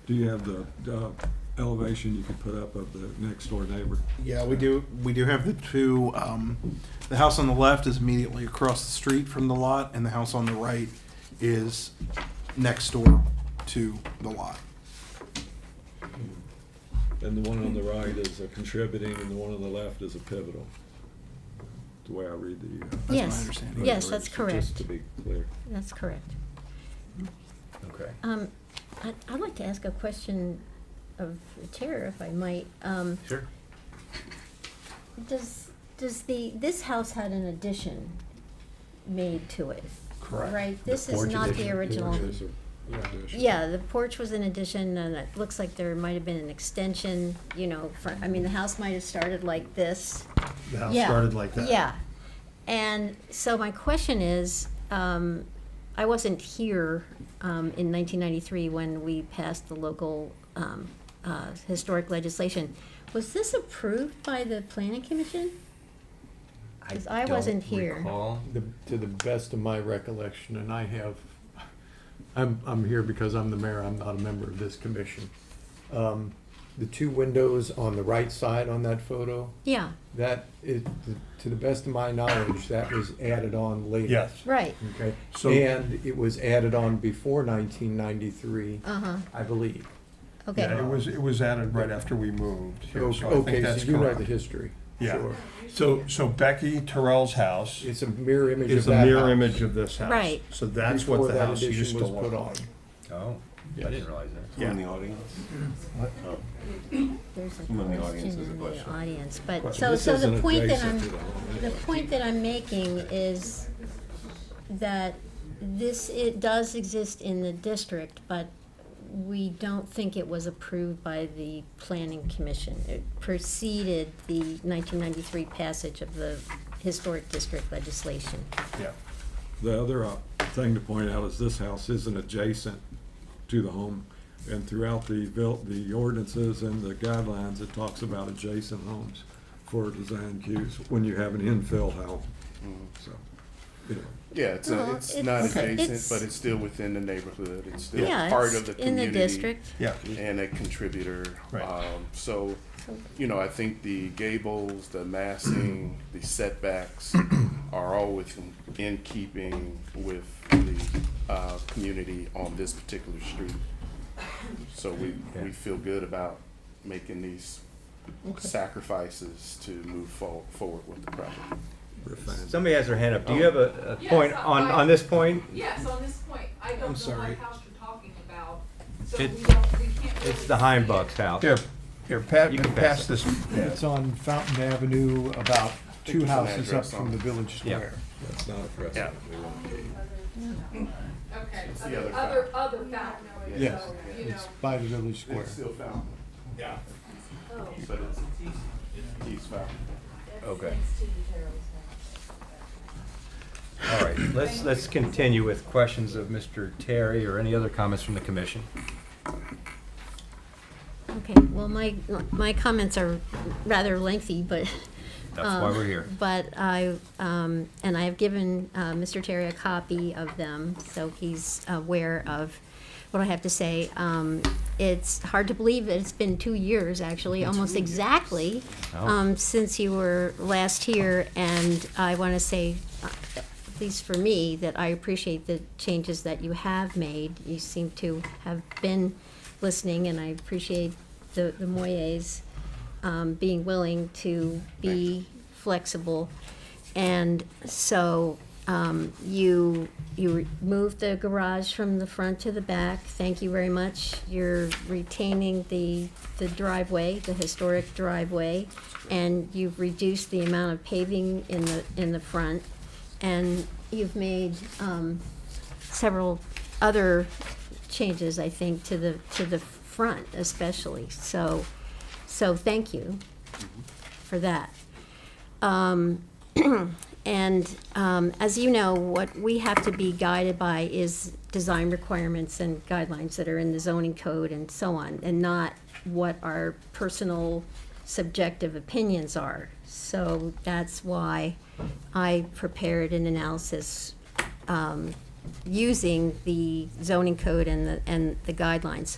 Speaker 4: Do you have the elevation you could put up of the next door neighbor?
Speaker 3: Yeah, we do. We do have the two. The house on the left is immediately across the street from the lot, and the house on the right is next door to the lot.
Speaker 4: And the one on the right is a contributing, and the one on the left is a pivotal. The way I read the.
Speaker 3: That's my
Speaker 8: Yes,
Speaker 3: understanding.
Speaker 8: yes, that's
Speaker 4: Just
Speaker 8: correct.
Speaker 4: to be clear.
Speaker 8: That's correct.
Speaker 1: Okay.
Speaker 8: I'd like to ask a question of Tara, if I might.
Speaker 1: Sure.
Speaker 8: Does this house had an addition made to it?
Speaker 6: Correct.
Speaker 8: Right, this
Speaker 1: The
Speaker 8: is
Speaker 1: porch
Speaker 8: not the
Speaker 1: addition.
Speaker 8: original.
Speaker 4: There's a addition.
Speaker 8: Yeah, the porch was an addition, and it looks like there might have been an extension, I mean, the house might have started like this.
Speaker 9: The house
Speaker 8: Yeah,
Speaker 9: started like that.
Speaker 8: Yeah, and so my question is, I wasn't here in 1993 when we passed the local historic legislation. Was this approved by the planning commission? 'Cause I wasn't here.
Speaker 1: Recall.
Speaker 9: To the best of my recollection, and I'm here because I'm the mayor, I'm not a member of this commission. The two windows on the right side on that photo,
Speaker 8: Yeah,
Speaker 9: that is, to the best of my knowledge, that was added on later.
Speaker 6: Yes.
Speaker 8: right,
Speaker 9: Okay,
Speaker 6: So-
Speaker 9: and it was added on before 1993,
Speaker 8: uh-huh,
Speaker 9: I believe.
Speaker 8: okay.
Speaker 6: Yeah, it was added right after we moved here, so I think
Speaker 9: Okay,
Speaker 6: that's
Speaker 9: so you know
Speaker 6: correct.
Speaker 9: the history.
Speaker 6: Yeah.
Speaker 9: Sure.
Speaker 6: So Becky Terrell's house
Speaker 9: It's a mirror image of
Speaker 6: is a
Speaker 9: that
Speaker 6: mirror
Speaker 9: house.
Speaker 6: image of this house.
Speaker 8: Right.
Speaker 6: So that's
Speaker 9: Before
Speaker 6: what the
Speaker 9: that
Speaker 6: house
Speaker 9: addition
Speaker 6: used to
Speaker 9: was
Speaker 6: look
Speaker 9: put
Speaker 6: like.
Speaker 1: Oh, I didn't realize that.
Speaker 7: Who in the audience? Oh.
Speaker 8: There's a
Speaker 7: Who in the audience
Speaker 8: question
Speaker 7: has a
Speaker 8: in the
Speaker 7: question?
Speaker 8: audience, but,
Speaker 4: Question.
Speaker 8: so
Speaker 4: This
Speaker 8: the
Speaker 4: isn't
Speaker 8: point that
Speaker 4: adjacent
Speaker 8: I'm,
Speaker 4: to the home.
Speaker 8: the point that I'm making is that it does exist in the district, but we don't think it was approved by the planning commission. It preceded the 1993 passage of the historic district legislation.
Speaker 6: Yeah.
Speaker 4: The other thing to point out is this house isn't adjacent to the home. And throughout the ordinances and the guidelines, it talks about adjacent homes for design cues when you have an infill house. So, anyway.
Speaker 14: Yeah, it's
Speaker 8: Well,
Speaker 14: it's
Speaker 8: it's-
Speaker 14: not
Speaker 8: okay.
Speaker 14: adjacent,
Speaker 8: It's-
Speaker 14: but it's still within the neighborhood. It's still
Speaker 8: Yeah,
Speaker 14: part
Speaker 8: it's
Speaker 14: of the
Speaker 8: in the
Speaker 14: community.
Speaker 8: district.
Speaker 6: Yeah.
Speaker 14: And a contributor.
Speaker 6: Right.
Speaker 14: So, I think the gables, the massing, the setbacks are all in keeping with the community on this particular street. So we feel good about making these sacrifices to move forward with the project.
Speaker 4: Refined.
Speaker 1: Somebody has their hand up. Do you have a
Speaker 10: Yes,
Speaker 1: point
Speaker 10: I-
Speaker 1: on this point?
Speaker 10: Yes, on this point, I don't know
Speaker 3: sorry.
Speaker 10: what house you're talking about, so
Speaker 1: It-
Speaker 10: we can't really.
Speaker 1: It's the
Speaker 10: see
Speaker 1: Heimbach's
Speaker 10: it.
Speaker 1: house.
Speaker 6: Here, Pat,
Speaker 1: You can
Speaker 6: pass
Speaker 1: pass
Speaker 6: this.
Speaker 9: It's on Fountain Avenue, about two
Speaker 14: there's an
Speaker 9: houses up
Speaker 14: address
Speaker 9: from
Speaker 14: on
Speaker 9: the
Speaker 14: it.
Speaker 9: village
Speaker 1: Yeah.
Speaker 9: square.
Speaker 4: That's not a precedent. We won't keep.
Speaker 10: Okay,
Speaker 14: It's the other
Speaker 10: other fountain,
Speaker 9: Yes,
Speaker 10: so,
Speaker 9: it's by the village square.
Speaker 14: It's still found. Yeah. But it's East Fountain.
Speaker 1: Okay. All right, let's continue with questions of Mr. Terry or any other comments from the commission.
Speaker 8: Okay, well, my comments are rather lengthy, but.
Speaker 1: That's why we're here.
Speaker 8: But and I have given Mr. Terry a copy of them, so he's aware of what I have to say. It's hard to believe that it's been 2 years, actually, almost exactly,
Speaker 1: Oh.
Speaker 8: since you were last here, and I want to say, at least for me, that I appreciate the changes that you have made. You seem to have been listening, and I appreciate the Moyes being willing to be flexible. And so you moved the garage from the front to the back. Thank you very much. You're retaining the driveway, the historic driveway, and you've reduced the amount of paving in the front. And you've made several other changes, I think, to the front especially. So thank you for that. And as you know, what we have to be guided by is design requirements and guidelines that are in the zoning code and so on, and not what our personal subjective opinions are. So that's why I prepared an analysis using the zoning code and the guidelines.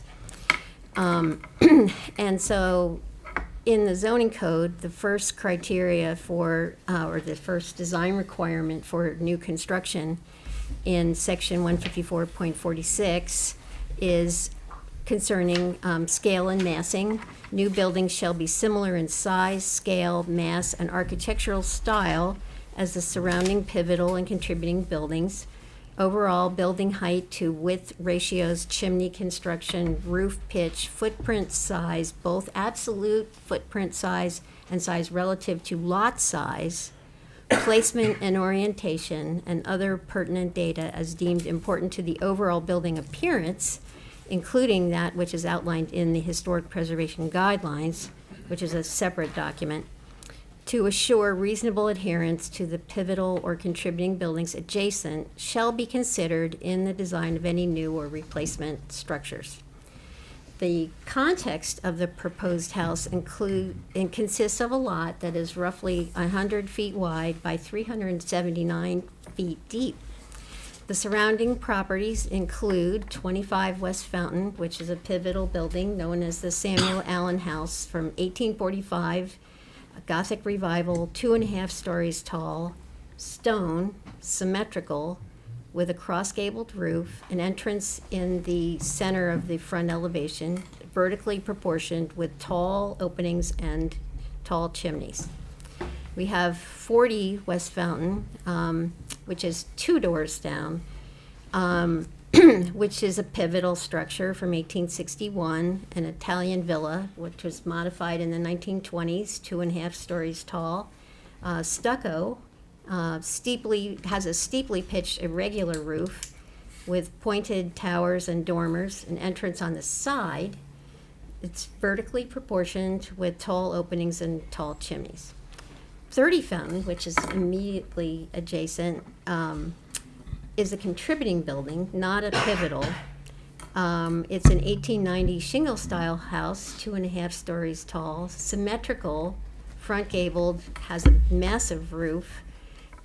Speaker 8: And so in the zoning code, the first criteria for, or the first design requirement for new construction in section 154.46 is concerning scale and massing. New buildings shall be similar in size, scale, mass, and architectural style as the surrounding pivotal and contributing buildings. Overall building height to width ratios, chimney construction, roof pitch, footprint size, both absolute footprint size and size relative to lot size, placement and orientation, and other pertinent data as deemed important to the overall building appearance, including that which is outlined in the Historic Preservation Guidelines, which is a separate document, to assure reasonable adherence to the pivotal or contributing buildings adjacent shall be considered in the design of any new or replacement structures. The context of the proposed house consists of a lot that is roughly 100 feet wide by 379 feet deep. The surrounding properties include 25 West Fountain, which is a pivotal building known as the Samuel Allen House from 1845, a Gothic revival, 2.5 stories tall, stone, symmetrical, with a cross-gabled roof, an entrance in the center of the front elevation, vertically proportioned with tall openings and tall chimneys. We have 40 West Fountain, which is 2 doors down, which is a pivotal structure from 1861, an Italian villa, which was modified in the 1920s, 2.5 stories tall, stucco, has a steeply pitched irregular roof with pointed towers and dormers, an entrance on the side. It's vertically proportioned with tall openings and tall chimneys. 30 Fountain, which is immediately adjacent, is a contributing building, not a pivotal. It's an 1890 shingle-style house, 2.5 stories tall, symmetrical, front gabled, has a massive roof,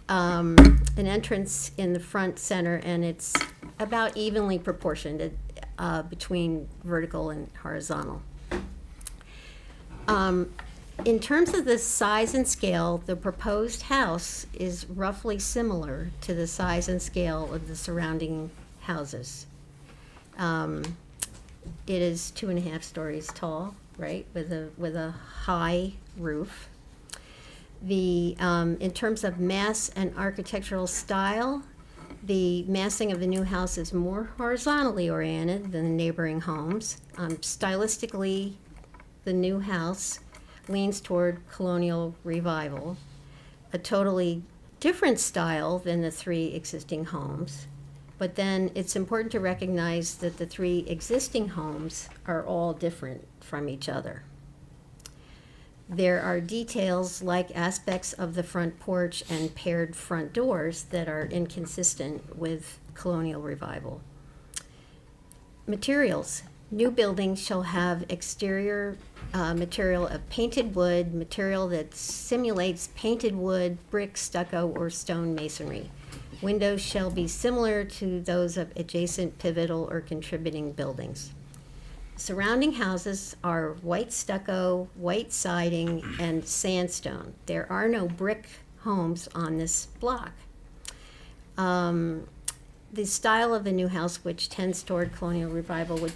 Speaker 8: an entrance in the front center, and it's about evenly proportioned between vertical and horizontal. In terms of the size and scale, the proposed house is roughly similar to the size and scale of the surrounding houses. It is 2.5 stories tall, right, with a high roof. In terms of mass and architectural style, the massing of the new house is more horizontally oriented than the neighboring homes. Stylistically, the new house leans toward colonial revival, a totally different style than the 3 existing homes. But then it's important to recognize that the 3 existing homes are all different from each other. There are details like aspects of the front porch and paired front doors that are inconsistent with colonial revival. Materials. New buildings shall have exterior material of painted wood, material that simulates painted wood, brick, stucco, or stone masonry. Windows shall be similar to those of adjacent pivotal or contributing buildings. Surrounding houses are white stucco, white siding, and sandstone. There are no brick homes on this block. the style of the new house, which tends toward colonial revival, would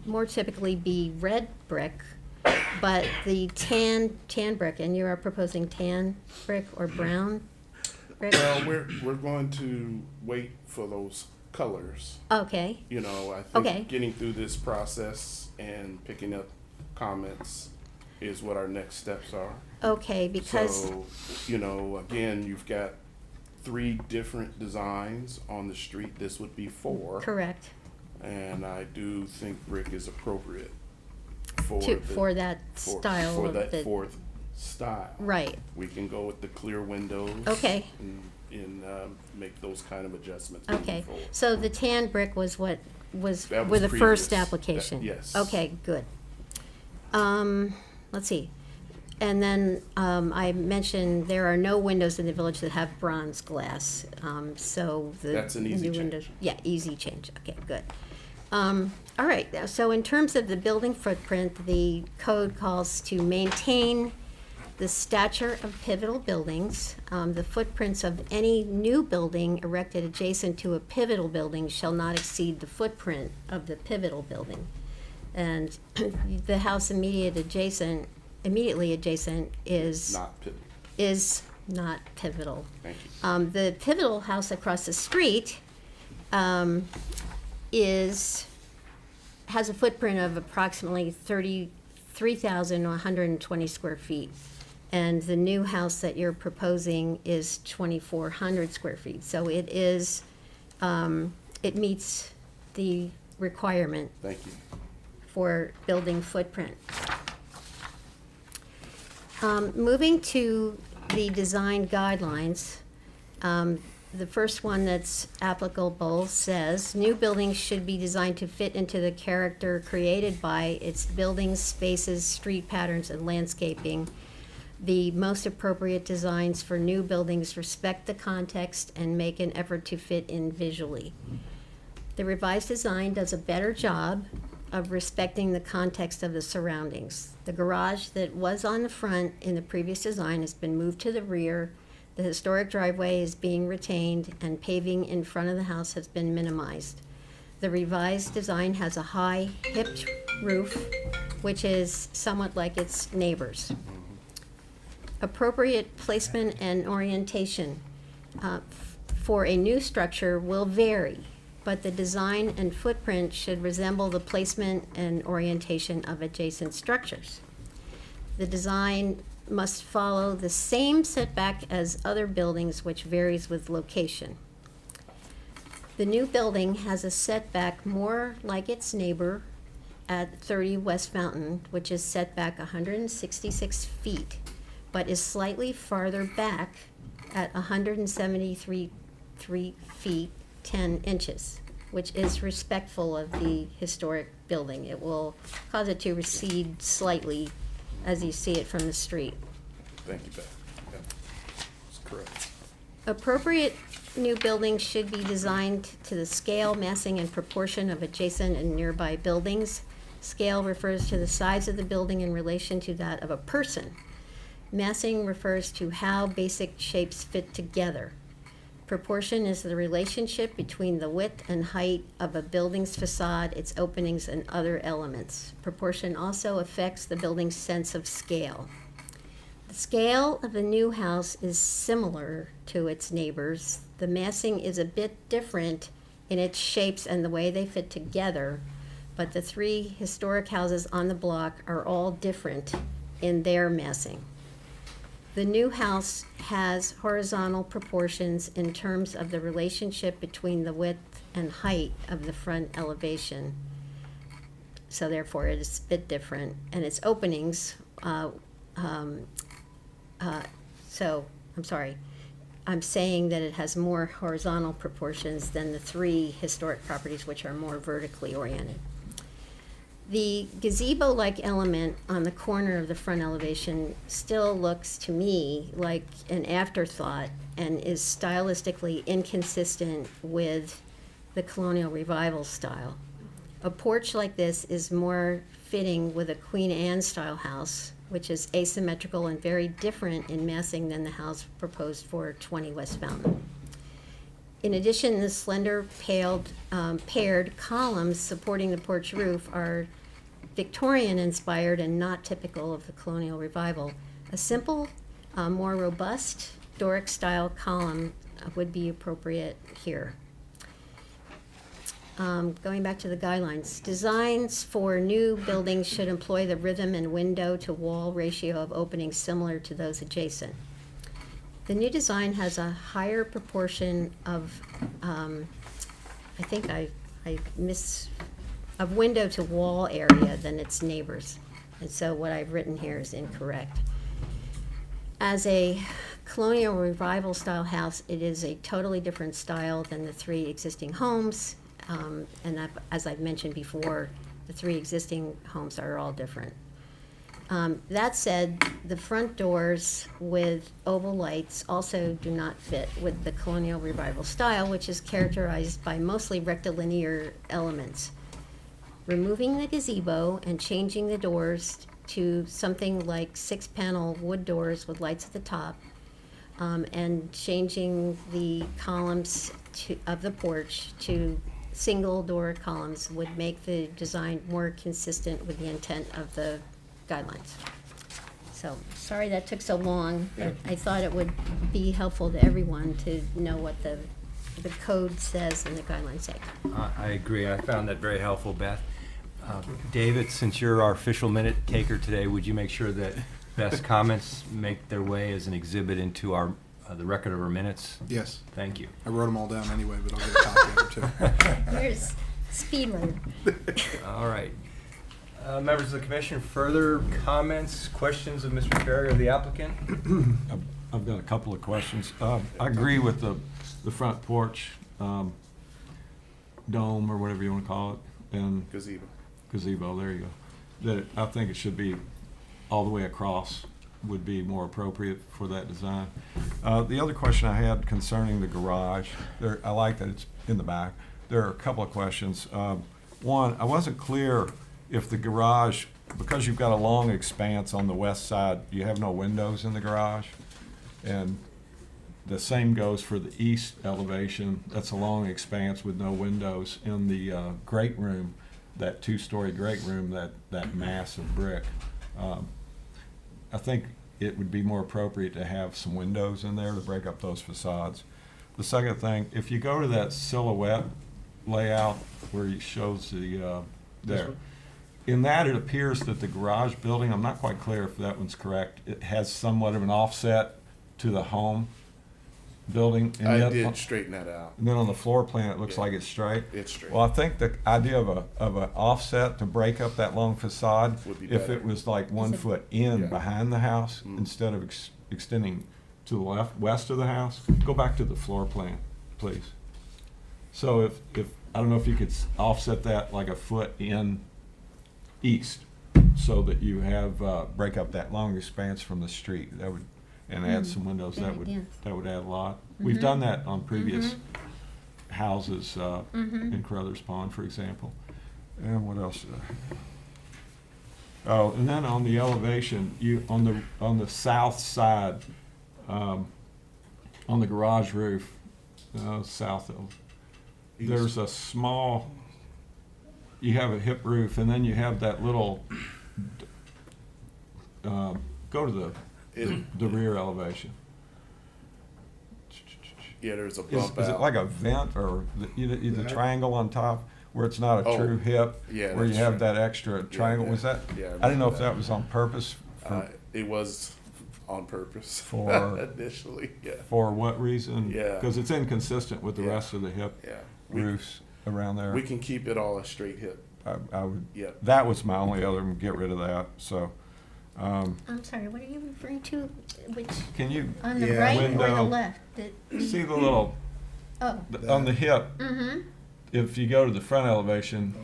Speaker 8: more typically be red brick, but the tan brick, and you are proposing tan brick or brown brick?
Speaker 14: Well, we're going to wait for those colors.
Speaker 8: Okay,
Speaker 14: You know, I think
Speaker 8: Okay.
Speaker 14: getting through this process and picking up comments is what our next steps are.
Speaker 8: okay, because,
Speaker 14: So, you know, again, you've got 3 different designs on the street. This would be 4.
Speaker 8: correct,
Speaker 14: And I do think brick is appropriate for
Speaker 8: for that style
Speaker 14: for
Speaker 8: of
Speaker 14: that
Speaker 8: the,
Speaker 14: 4th style.
Speaker 8: right,
Speaker 14: We can go with the clear windows.
Speaker 8: Okay.
Speaker 14: And make those kind of adjustments.
Speaker 8: okay.
Speaker 14: moving forward.
Speaker 8: So the tan brick was what was
Speaker 14: That
Speaker 8: with
Speaker 14: was
Speaker 8: the first
Speaker 14: previous.
Speaker 8: application?
Speaker 14: Yes.
Speaker 8: Okay, good. Let's see. And then I mentioned there are no windows in the village that have bronze glass. So the
Speaker 14: That's an easy
Speaker 8: new windows,
Speaker 14: change.
Speaker 8: yeah, easy change. Okay, good. All right. So in terms of the building footprint, the code calls to maintain the stature of pivotal buildings. The footprints of any new building erected adjacent to a pivotal building shall not exceed the footprint of the pivotal building. And the house immediately adjacent is
Speaker 14: Not pivotal.
Speaker 8: is not pivotal.
Speaker 14: Thank you.
Speaker 8: The pivotal house across the street has a footprint of approximately 33,120 square feet. And the new house that you're proposing is 2,400 square feet. So it is, it meets the requirement
Speaker 14: Thank you.
Speaker 8: for building footprint. Moving to the design guidelines, the first one that's applicable says, new buildings should be designed to fit into the character created by its buildings, spaces, street patterns, and landscaping. The most appropriate designs for new buildings respect the context and make an effort to fit in visually. The revised design does a better job of respecting the context of the surroundings. The garage that was on the front in the previous design has been moved to the rear. The historic driveway is being retained, and paving in front of the house has been minimized. The revised design has a high hipped roof, which is somewhat like its neighbors. Appropriate placement and orientation for a new structure will vary, but the design and footprint should resemble the placement and orientation of adjacent structures. The design must follow the same setback as other buildings, which varies with location. The new building has a setback more like its neighbor at 30 West Fountain, which is set back 166 feet, but is slightly farther back at 173 feet 10 inches, which is respectful of the historic building. It will cause it to recede slightly as you see it from the street.
Speaker 14: Thank you, Beth. Yeah, that's correct.
Speaker 8: Appropriate new buildings should be designed to the scale, massing, and proportion of adjacent and nearby buildings. Scale refers to the size of the building in relation to that of a person. Massing refers to how basic shapes fit together. Proportion is the relationship between the width and height of a building's facade, its openings, and other elements. Proportion also affects the building's sense of scale. The scale of the new house is similar to its neighbors. The massing is a bit different in its shapes and the way they fit together, but the 3 historic houses on the block are all different in their massing. The new house has horizontal proportions in terms of the relationship between the width and height of the front elevation. So therefore, it is a bit different. And its openings, I'm saying that it has more horizontal proportions than the 3 historic properties, which are more vertically oriented. The gazebo-like element on the corner of the front elevation still looks to me like an afterthought and is stylistically inconsistent with the colonial revival style. A porch like this is more fitting with a Queen Anne style house, which is asymmetrical and very different in massing than the house proposed for 20 West Fountain. In addition, the slender paired columns supporting the porch roof are Victorian-inspired and not typical of the colonial revival. A simple, more robust Doric-style column would be appropriate here. Going back to the guidelines, designs for new buildings should employ the rhythm and window-to-wall ratio of openings similar to those adjacent. The new design has a higher proportion of, I think of window-to-wall area than its neighbors. And so what I've written here is incorrect. As a colonial revival style house, it is a totally different style than the 3 existing homes. As I've mentioned before, the 3 existing homes are all different. That said, the front doors with oval lights also do not fit with the colonial revival style, which is characterized by mostly rectilinear elements. Removing the gazebo and changing the doors to something like 6-panel wood doors with lights at the top, and changing the columns of the porch to single door columns would make the design more consistent with the intent of the guidelines. So, sorry that took so long, but I thought it would be helpful to everyone to know what the code says and the guidelines say.
Speaker 1: I agree. I found that very helpful, Beth. David, since you're our official minute taker today, would you make sure that Beth's comments make their way as an exhibit into our the record of our minutes?
Speaker 3: Yes.
Speaker 1: Thank you.
Speaker 3: I wrote them all down anyway, but I'll get a copy of them too.
Speaker 8: There's speed runner.
Speaker 1: All right. Members of the commission, further comments, questions of Mr. Ferry or the applicant?
Speaker 4: I've got a couple of questions. I agree with the front porch dome or whatever you want to call it, and gazebo. There you go. That I think it should be all the way across would be more appropriate for that design. The other question I had concerning the garage, I like that it's in the back. There are a couple of questions. One, I wasn't clear if the garage, because you've got a long expanse on the west side, you have no windows in the garage. And the same goes for the east elevation. That's a long expanse with no windows. In the great room, that 2-story great room, that mass of brick, I think it would be more appropriate to have some windows in there to break up those facades. The second thing, if you go to that silhouette layout where it shows the there, in that it appears that the garage building, I'm not quite clear if that one's correct, it has somewhat of an offset to the home building. And
Speaker 14: I
Speaker 4: yet,
Speaker 14: did straighten that out.
Speaker 4: and then on the floor plan, it looks like it's straight.
Speaker 14: It's straight.
Speaker 4: Well, I think the idea of an offset to break up that long facade,
Speaker 14: Would be
Speaker 4: if
Speaker 14: better.
Speaker 4: it was like 1 foot in
Speaker 14: Yeah.
Speaker 4: behind the house,
Speaker 14: Mm.
Speaker 4: instead of extending to the left, west of the house, go back to the floor plan, please. So if I don't know if you could offset that like 1 foot in east, so that you have, break up that long expanse from the street, that would, and add some windows,
Speaker 8: good
Speaker 4: that would
Speaker 8: idea.
Speaker 4: add a lot. We've done that on previous houses, in Carruthers Pond, for example. And what else? Oh, and then on the elevation, on the south side, on the garage roof, south of, there's a small, you have a hip roof, and then you have that little, go to the rear elevation.
Speaker 14: Yeah, there's a
Speaker 4: Is
Speaker 14: bump
Speaker 4: it
Speaker 14: out.
Speaker 4: like a vent or the triangle on top where it's not a
Speaker 14: Oh,
Speaker 4: true hip?
Speaker 14: yeah,
Speaker 4: Where you
Speaker 14: that's
Speaker 4: have
Speaker 14: true.
Speaker 4: that extra triangle?
Speaker 14: yeah.
Speaker 4: Was that?
Speaker 14: Yeah,
Speaker 4: I didn't know if
Speaker 14: remember
Speaker 4: that was on purpose.
Speaker 14: It was on purpose
Speaker 4: For-
Speaker 14: initially. Yeah.
Speaker 4: For what reason?
Speaker 14: Yeah.
Speaker 4: Because it's inconsistent with the
Speaker 14: Yeah.
Speaker 4: rest of the hip
Speaker 14: Yeah.
Speaker 4: roofs around there.
Speaker 14: We can keep it all a straight hip.
Speaker 4: I would.
Speaker 14: Yeah.
Speaker 4: That was my only other. Get rid of that. So,
Speaker 8: I'm sorry, what are you referring to? Which,
Speaker 4: can you
Speaker 8: on the
Speaker 3: Yeah.
Speaker 8: right or
Speaker 4: Window.
Speaker 8: the left?
Speaker 4: see the little
Speaker 8: Oh,
Speaker 4: on the hip?
Speaker 8: mm-hmm.
Speaker 4: If you go to the front elevation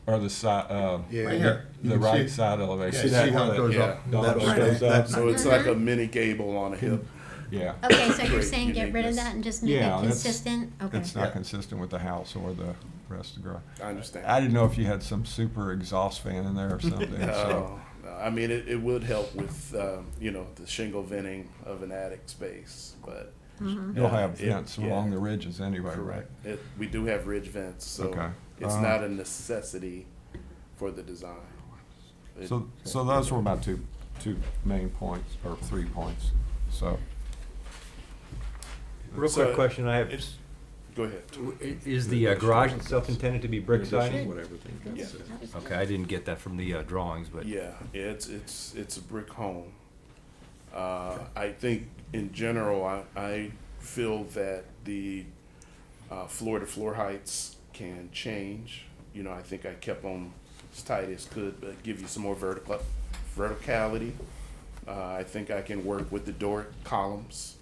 Speaker 4: or the side,
Speaker 3: Yeah.
Speaker 9: Right here. You
Speaker 4: the
Speaker 9: can
Speaker 4: right
Speaker 9: see-
Speaker 4: side elevation.
Speaker 9: See how it goes
Speaker 14: Yeah.
Speaker 9: up?
Speaker 4: Don't
Speaker 9: That
Speaker 4: go
Speaker 9: way.
Speaker 4: goes up.
Speaker 14: So it's like a mini gable on a hip.
Speaker 4: Yeah.
Speaker 8: Okay, so you're
Speaker 14: Great
Speaker 8: saying get rid of
Speaker 14: uniqueness.
Speaker 8: that and just make
Speaker 4: Yeah,
Speaker 8: it
Speaker 4: that's-
Speaker 8: consistent? Okay.
Speaker 4: It's not consistent with the house or the rest of the garage.
Speaker 14: I understand.
Speaker 4: I didn't know if you had some super exhaust fan in there or something. So,
Speaker 14: No, I mean, it would help with, the shingle venting of an attic space, but
Speaker 4: You'll have
Speaker 14: Yeah,
Speaker 4: vents
Speaker 14: yeah.
Speaker 4: along the ridges anyway, right?
Speaker 14: Correct. We do have ridge vents, so
Speaker 4: Okay.
Speaker 14: it's not a necessity for the design.
Speaker 4: So those were about two main points, or 3 points, so.
Speaker 1: Real quick question I have,
Speaker 14: It's, go ahead.
Speaker 1: is the garage itself intended to be brick sided?
Speaker 14: Yes.
Speaker 1: Okay, I didn't get that from the drawings, but.
Speaker 14: Yeah, it's a brick home. I think in general, I feel that the floor to floor heights can change. You know, I think I kept them as tight as could, but give you some more verticality. I think I can work with the Doric columns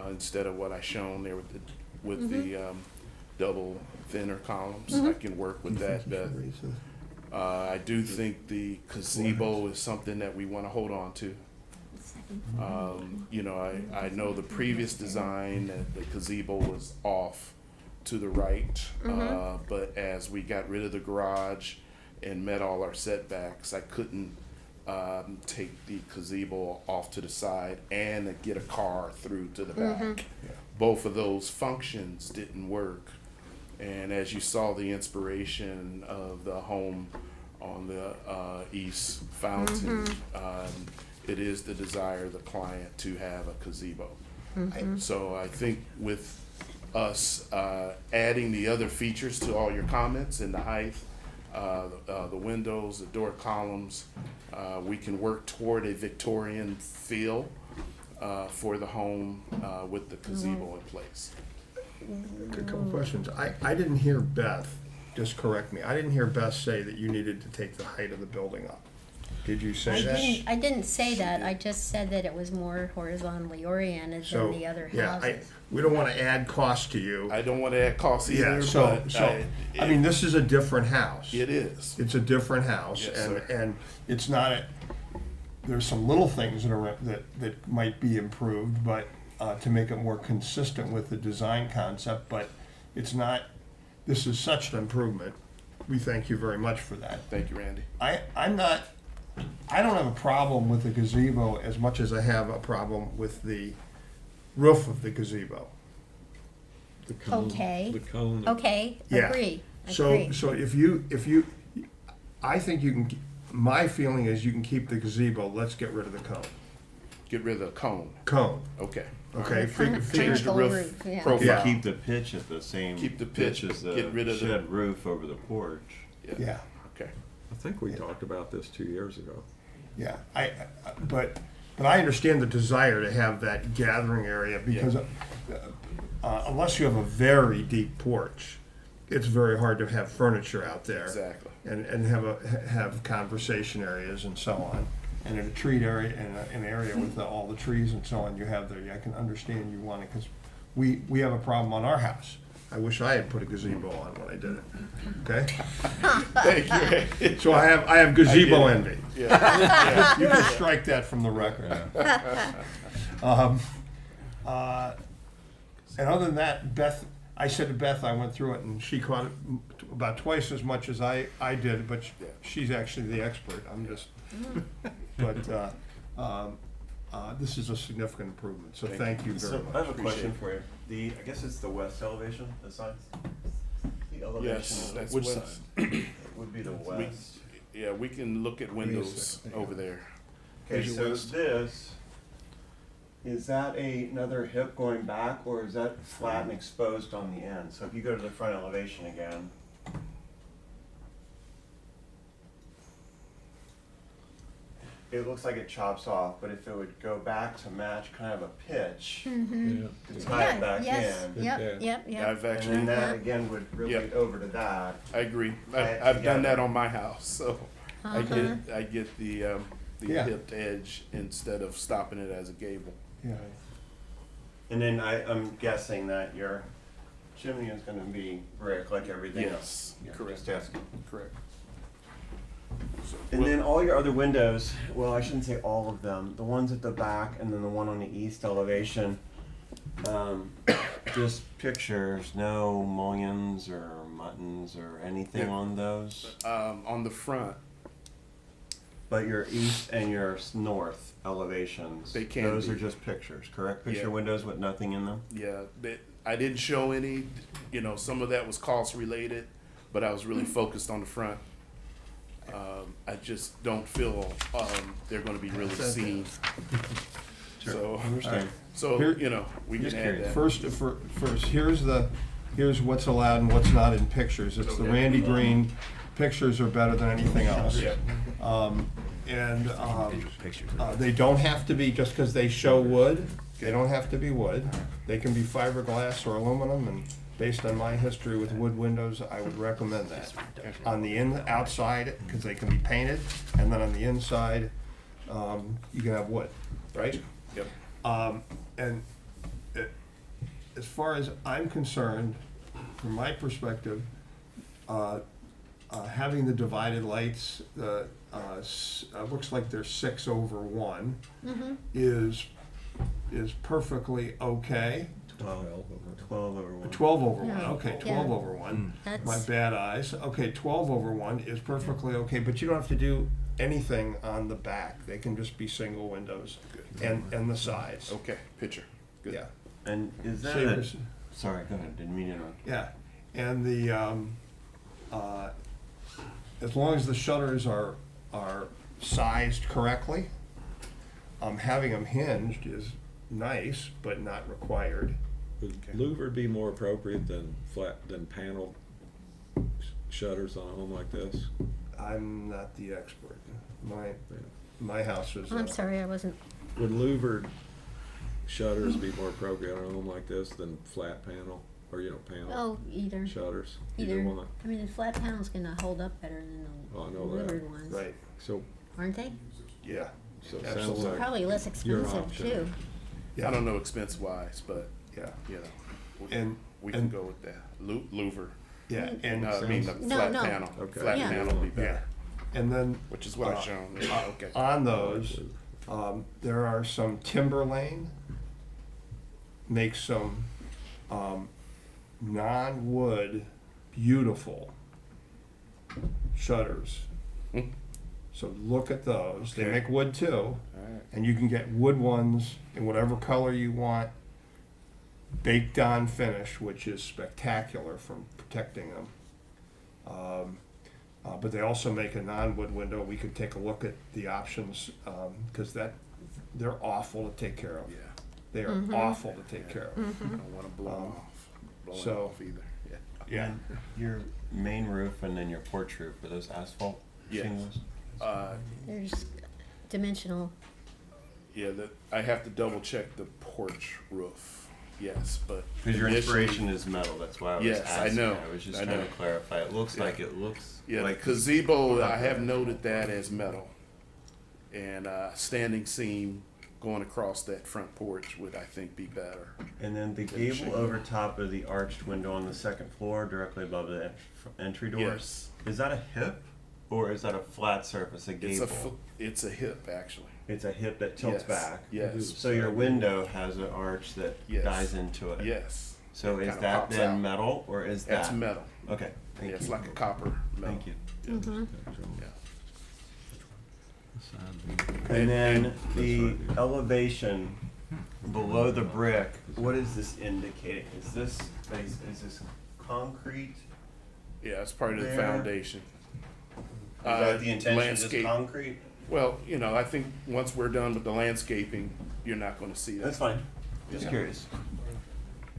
Speaker 14: instead of what I shown there with the double thinner columns. I can work with that better. I do think the gazebo is something that we want to hold on to. You know, I know the previous design that the gazebo was off to the right, but as we got rid of the garage and met all our setbacks, I couldn't take the gazebo off to the side and get a car through to the back. Both of those functions didn't work. And as you saw the inspiration of the home on the east fountain, it is the desire of the client to have a gazebo. So I think with us adding the other features to all your comments and the height, the windows, the door columns, we can work toward a Victorian feel for the home with the gazebo in place.
Speaker 6: A couple questions. I didn't hear Beth, just correct me, I didn't hear Beth say that you needed to take the height of the building up. Did you say that?
Speaker 8: I didn't say that, I just said that it was more horizontally oriented than the other houses.
Speaker 6: We don't want to add cost to you.
Speaker 14: I don't want to add costs either,
Speaker 6: Yeah,
Speaker 14: but
Speaker 6: I mean, this is a different house.
Speaker 14: it is.
Speaker 6: It's a different house,
Speaker 14: Yes,
Speaker 6: and,
Speaker 14: sir.
Speaker 6: and it's not, there's some little things that might be improved, but, to make it more consistent with the design concept, but it's not, this is such an improvement. We thank you very much for that.
Speaker 14: Thank you, Randy.
Speaker 6: I don't have a problem with the gazebo as much as I have a problem with the roof of the gazebo.
Speaker 4: The cone.
Speaker 8: Okay.
Speaker 4: The cone.
Speaker 8: Okay,
Speaker 6: Yeah.
Speaker 8: agree.
Speaker 6: So if you, I think you can, my feeling is you can keep the gazebo, let's get rid of the cone.
Speaker 14: Get rid of the cone.
Speaker 6: Cone,
Speaker 14: Okay.
Speaker 6: okay? Figure
Speaker 14: Change the
Speaker 8: Vertical
Speaker 14: roof
Speaker 8: roof, yeah.
Speaker 14: profile.
Speaker 6: Yeah.
Speaker 7: Keep the pitch at the same
Speaker 14: Keep the pitch,
Speaker 7: as the
Speaker 14: get rid of the-
Speaker 7: shed roof over the porch.
Speaker 6: Yeah,
Speaker 14: Okay.
Speaker 4: I think we talked about this 2 years ago.
Speaker 6: yeah. But I understand the desire to have that gathering area because unless you have a very deep porch, it's very hard to have furniture out there.
Speaker 14: Exactly.
Speaker 6: And have conversation areas and so on. And in a treat area, in an area with all the trees and so on you have there, I can understand you want it, because we have a problem on our house. I wish I had put a gazebo on when I did it, okay?
Speaker 14: Thank you.
Speaker 6: So I have gazebo
Speaker 14: I get it.
Speaker 6: envy.
Speaker 14: Yeah.
Speaker 6: You can strike that from the record. And other than that, Beth, I said to Beth, I went through it and she caught it about twice as much as I did, but she's actually the expert. I'm just, but this is a significant improvement, so thank you very
Speaker 7: So I
Speaker 6: much.
Speaker 7: have a question for you. I guess it's the west elevation, the sides? The elevation
Speaker 14: Yes, that's
Speaker 3: Which
Speaker 14: west.
Speaker 7: would be the west.
Speaker 14: Yeah, we can look at windows over there.
Speaker 7: Okay,
Speaker 14: As you
Speaker 7: so
Speaker 14: west.
Speaker 7: is that another hip going back, or is that flat and exposed on the end? So if you go to the front elevation again, it looks like it chops off, but if it would go back to match kind of a pitch, to tie it back
Speaker 8: Yes,
Speaker 7: in,
Speaker 8: yep.
Speaker 14: I've
Speaker 7: and
Speaker 14: actually,
Speaker 7: then that again would relate over to that.
Speaker 14: I agree.
Speaker 7: Tie it
Speaker 14: I've done
Speaker 7: together.
Speaker 14: that on my house, so I
Speaker 8: Uh-huh.
Speaker 14: get the
Speaker 6: Yeah.
Speaker 14: hipped edge instead of stopping it as a gable.
Speaker 6: Yeah.
Speaker 7: And then I'm guessing that your chimney is gonna be brick like everything else.
Speaker 14: Yes,
Speaker 7: Yeah,
Speaker 14: correct.
Speaker 7: Just asking.
Speaker 14: Correct. So,
Speaker 7: And then all your other windows, well, I shouldn't say all of them, the ones at the back and then the one on the east elevation, just pictures, no mullions or muttons or anything
Speaker 14: Yeah.
Speaker 7: on those?
Speaker 14: on the front,
Speaker 7: But your east and your north elevations,
Speaker 14: They can
Speaker 7: those
Speaker 14: be.
Speaker 7: are just pictures, correct? Picture
Speaker 14: Yeah.
Speaker 7: windows with nothing in them?
Speaker 14: Yeah, I didn't show any, some of that was cost related, but I was really focused on the front. I just don't feel, they're gonna be really seen. So,
Speaker 7: Understand.
Speaker 14: we
Speaker 7: Just
Speaker 14: can add
Speaker 7: curious.
Speaker 14: that.
Speaker 6: First, here's what's allowed and what's not in pictures. It's the Randy Green, pictures are better than anything else.
Speaker 14: Yeah.
Speaker 6: They don't have to be, just because they show wood, they don't have to be wood. They can be fiberglass or aluminum, and based on my history with wood windows, I would recommend that. On the outside, because they can be painted, and then on the inside, you can have wood, right?
Speaker 14: Yep.
Speaker 6: And as far as I'm concerned, from my perspective, having the divided lights, looks like they're 6/1, is perfectly okay.
Speaker 7: 12 over 1.
Speaker 6: 12/1,
Speaker 8: Yeah.
Speaker 6: okay,
Speaker 8: Yeah.
Speaker 6: 12/1.
Speaker 8: That's-
Speaker 6: My bad eyes. Okay, 12/1 is perfectly okay, but you don't have to do anything on the back. They can just be single windows and the sides.
Speaker 14: Okay, picture. Good.
Speaker 6: Yeah.
Speaker 7: And is that
Speaker 6: Save
Speaker 7: a,
Speaker 6: us-
Speaker 7: sorry, go ahead, didn't mean to interrupt.
Speaker 6: Yeah, and the, as long as the shutters are sized correctly, having them hinged is nice, but not required.
Speaker 4: Would louvered be more appropriate than paneled shutters on a home like this?
Speaker 6: I'm not the expert. My house was.
Speaker 8: I'm sorry, I wasn't,
Speaker 4: Would louvered shutters be more appropriate on a home like this than flat panel, or, panel
Speaker 8: oh, either.
Speaker 4: shutters?
Speaker 8: Either.
Speaker 4: one.
Speaker 8: I mean, the flat panel's gonna hold up better than
Speaker 4: Oh, I
Speaker 8: the
Speaker 4: know that.
Speaker 8: louvered ones.
Speaker 6: Right,
Speaker 4: So,
Speaker 8: Aren't they?
Speaker 6: yeah.
Speaker 4: so it sounds
Speaker 6: Absolutely.
Speaker 4: like
Speaker 8: Probably less
Speaker 4: your
Speaker 8: expensive
Speaker 4: option.
Speaker 8: too.
Speaker 14: I don't know expense wise, but,
Speaker 6: Yeah,
Speaker 14: we can go with that. Louver.
Speaker 6: yeah, and,
Speaker 14: No, I mean the
Speaker 8: No,
Speaker 14: flat
Speaker 8: no.
Speaker 14: panel.
Speaker 4: Okay.
Speaker 14: Flat
Speaker 8: Yeah.
Speaker 14: panel will be
Speaker 6: yeah.
Speaker 14: better,
Speaker 6: And then
Speaker 14: which is what I shown. Okay.
Speaker 6: on those, there are some Timberlane, makes some non-wood, beautiful shutters.
Speaker 14: Hmm.
Speaker 6: So look at those. They
Speaker 14: Okay.
Speaker 6: make wood too,
Speaker 14: All right.
Speaker 6: and you can get wood ones in whatever color you want, baked on finish, which is spectacular from protecting them. But they also make a non-wood window. We could take a look at the options, because they're awful to take care of.
Speaker 14: Yeah.
Speaker 6: They are awful to take care of.
Speaker 14: Don't want to blow them off. Blow 'em
Speaker 6: so-
Speaker 14: off either. Yeah.
Speaker 6: Yeah.
Speaker 7: And your main roof and then your porch roof, are those asphalt
Speaker 14: Yes.
Speaker 7: shingles?
Speaker 8: There's dimensional.
Speaker 14: Yeah, I have to double check the porch roof. Yes, but
Speaker 7: Because your
Speaker 14: initially-
Speaker 7: inspiration is metal, that's why I was
Speaker 14: Yes, I
Speaker 7: asking.
Speaker 14: know,
Speaker 7: I was just
Speaker 14: I
Speaker 7: trying
Speaker 14: know.
Speaker 7: to clarify. It looks
Speaker 14: Yeah.
Speaker 7: like it looks
Speaker 14: Yeah,
Speaker 7: like
Speaker 14: the gazebo, I have noted that as metal. And standing seam going across that front porch would, I think, be better.
Speaker 7: And then the gable over top of the arched window on the second floor, directly above the entry door.
Speaker 14: Yes.
Speaker 7: Is that a hip, or is that a flat surface, a gable?
Speaker 14: It's a hip, actually.
Speaker 7: It's a hip that tilts
Speaker 14: Yes,
Speaker 7: back.
Speaker 14: yes.
Speaker 7: So your window has an arch that
Speaker 14: Yes.
Speaker 7: dies into it.
Speaker 14: Yes.
Speaker 7: So is
Speaker 14: Kinda
Speaker 7: that
Speaker 14: pops
Speaker 7: then
Speaker 14: out.
Speaker 7: metal, or is that?
Speaker 14: That's metal.
Speaker 7: Okay, thank
Speaker 14: Yeah, it's
Speaker 7: you.
Speaker 14: like a copper metal.
Speaker 7: Thank you.
Speaker 14: Yeah.
Speaker 7: And then the elevation below the brick, what is this indicating? Is this concrete?
Speaker 14: Yeah, it's part of the
Speaker 7: There.
Speaker 14: foundation.
Speaker 7: Is that the intention, just
Speaker 14: landscape-
Speaker 7: concrete?
Speaker 14: Well, I think once we're done with the landscaping, you're not gonna see that.
Speaker 7: That's fine, just
Speaker 14: Yeah.
Speaker 7: curious.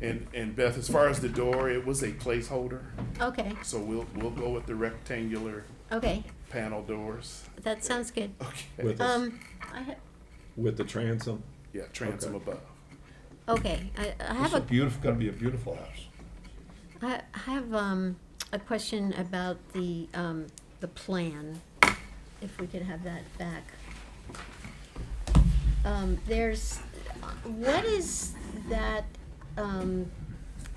Speaker 14: And Beth, as far as the door, it was a placeholder,
Speaker 8: Okay,
Speaker 14: so we'll go with the rectangular
Speaker 8: okay,
Speaker 14: panel doors.
Speaker 8: that sounds good.
Speaker 14: Okay.
Speaker 4: With
Speaker 8: With
Speaker 4: the transom?
Speaker 14: Yeah, transom
Speaker 4: Okay.
Speaker 14: above.
Speaker 8: Okay, I
Speaker 6: This
Speaker 8: have
Speaker 6: is
Speaker 8: a,
Speaker 6: gonna be a beautiful house.
Speaker 8: I have a question about the plan, if we could have that back. What is that,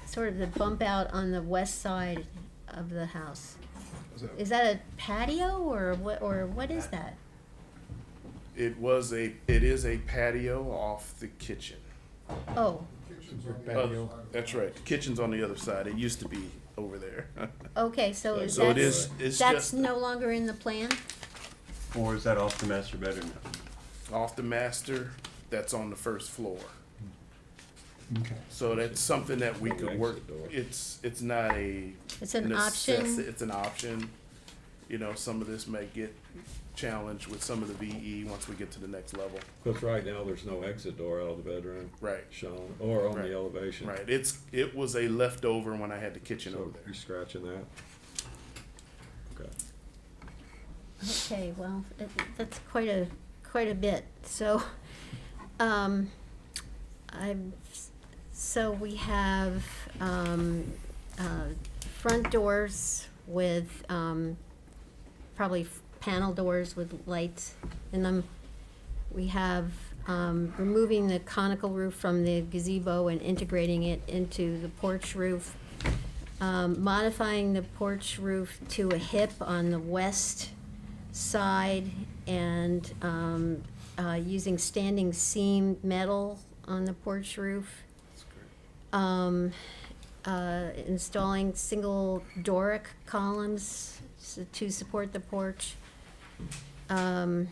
Speaker 8: sort of the bump out on the west side of the house? Is that a patio or what is that?
Speaker 14: It is a patio off the kitchen.
Speaker 8: Oh,
Speaker 14: That's right, the kitchen's on the other side, it used to be over there.
Speaker 8: okay, so is
Speaker 14: So it
Speaker 8: that,
Speaker 14: is, it's
Speaker 8: that's
Speaker 14: just,
Speaker 8: no longer in the plan?
Speaker 7: Or is that off the master bedroom?
Speaker 14: Off the master, that's on the first floor.
Speaker 6: Okay.
Speaker 14: So that's something that we
Speaker 4: No
Speaker 14: could
Speaker 4: exit
Speaker 14: work,
Speaker 4: door.
Speaker 14: it's not a.
Speaker 8: It's an option.
Speaker 14: It's an option. You know, some of this may get challenged with some of the VE once we get to the next level.
Speaker 4: Because right now, there's no exit door out of the bedroom
Speaker 14: Right,
Speaker 4: shown, or on
Speaker 14: Right.
Speaker 4: the elevation.
Speaker 14: right. It was a leftover when I had the kitchen
Speaker 4: So
Speaker 14: over
Speaker 4: you're
Speaker 14: there.
Speaker 4: scratching that? Okay.
Speaker 8: Okay, well, that's quite a bit. So, so we have front doors with probably panel doors with lights in them. We have removing the conical roof from the gazebo and integrating it into the porch roof. Modifying the porch roof to a hip on the west side and using standing seam metal on the porch roof. Installing single Doric columns to support the porch. Let's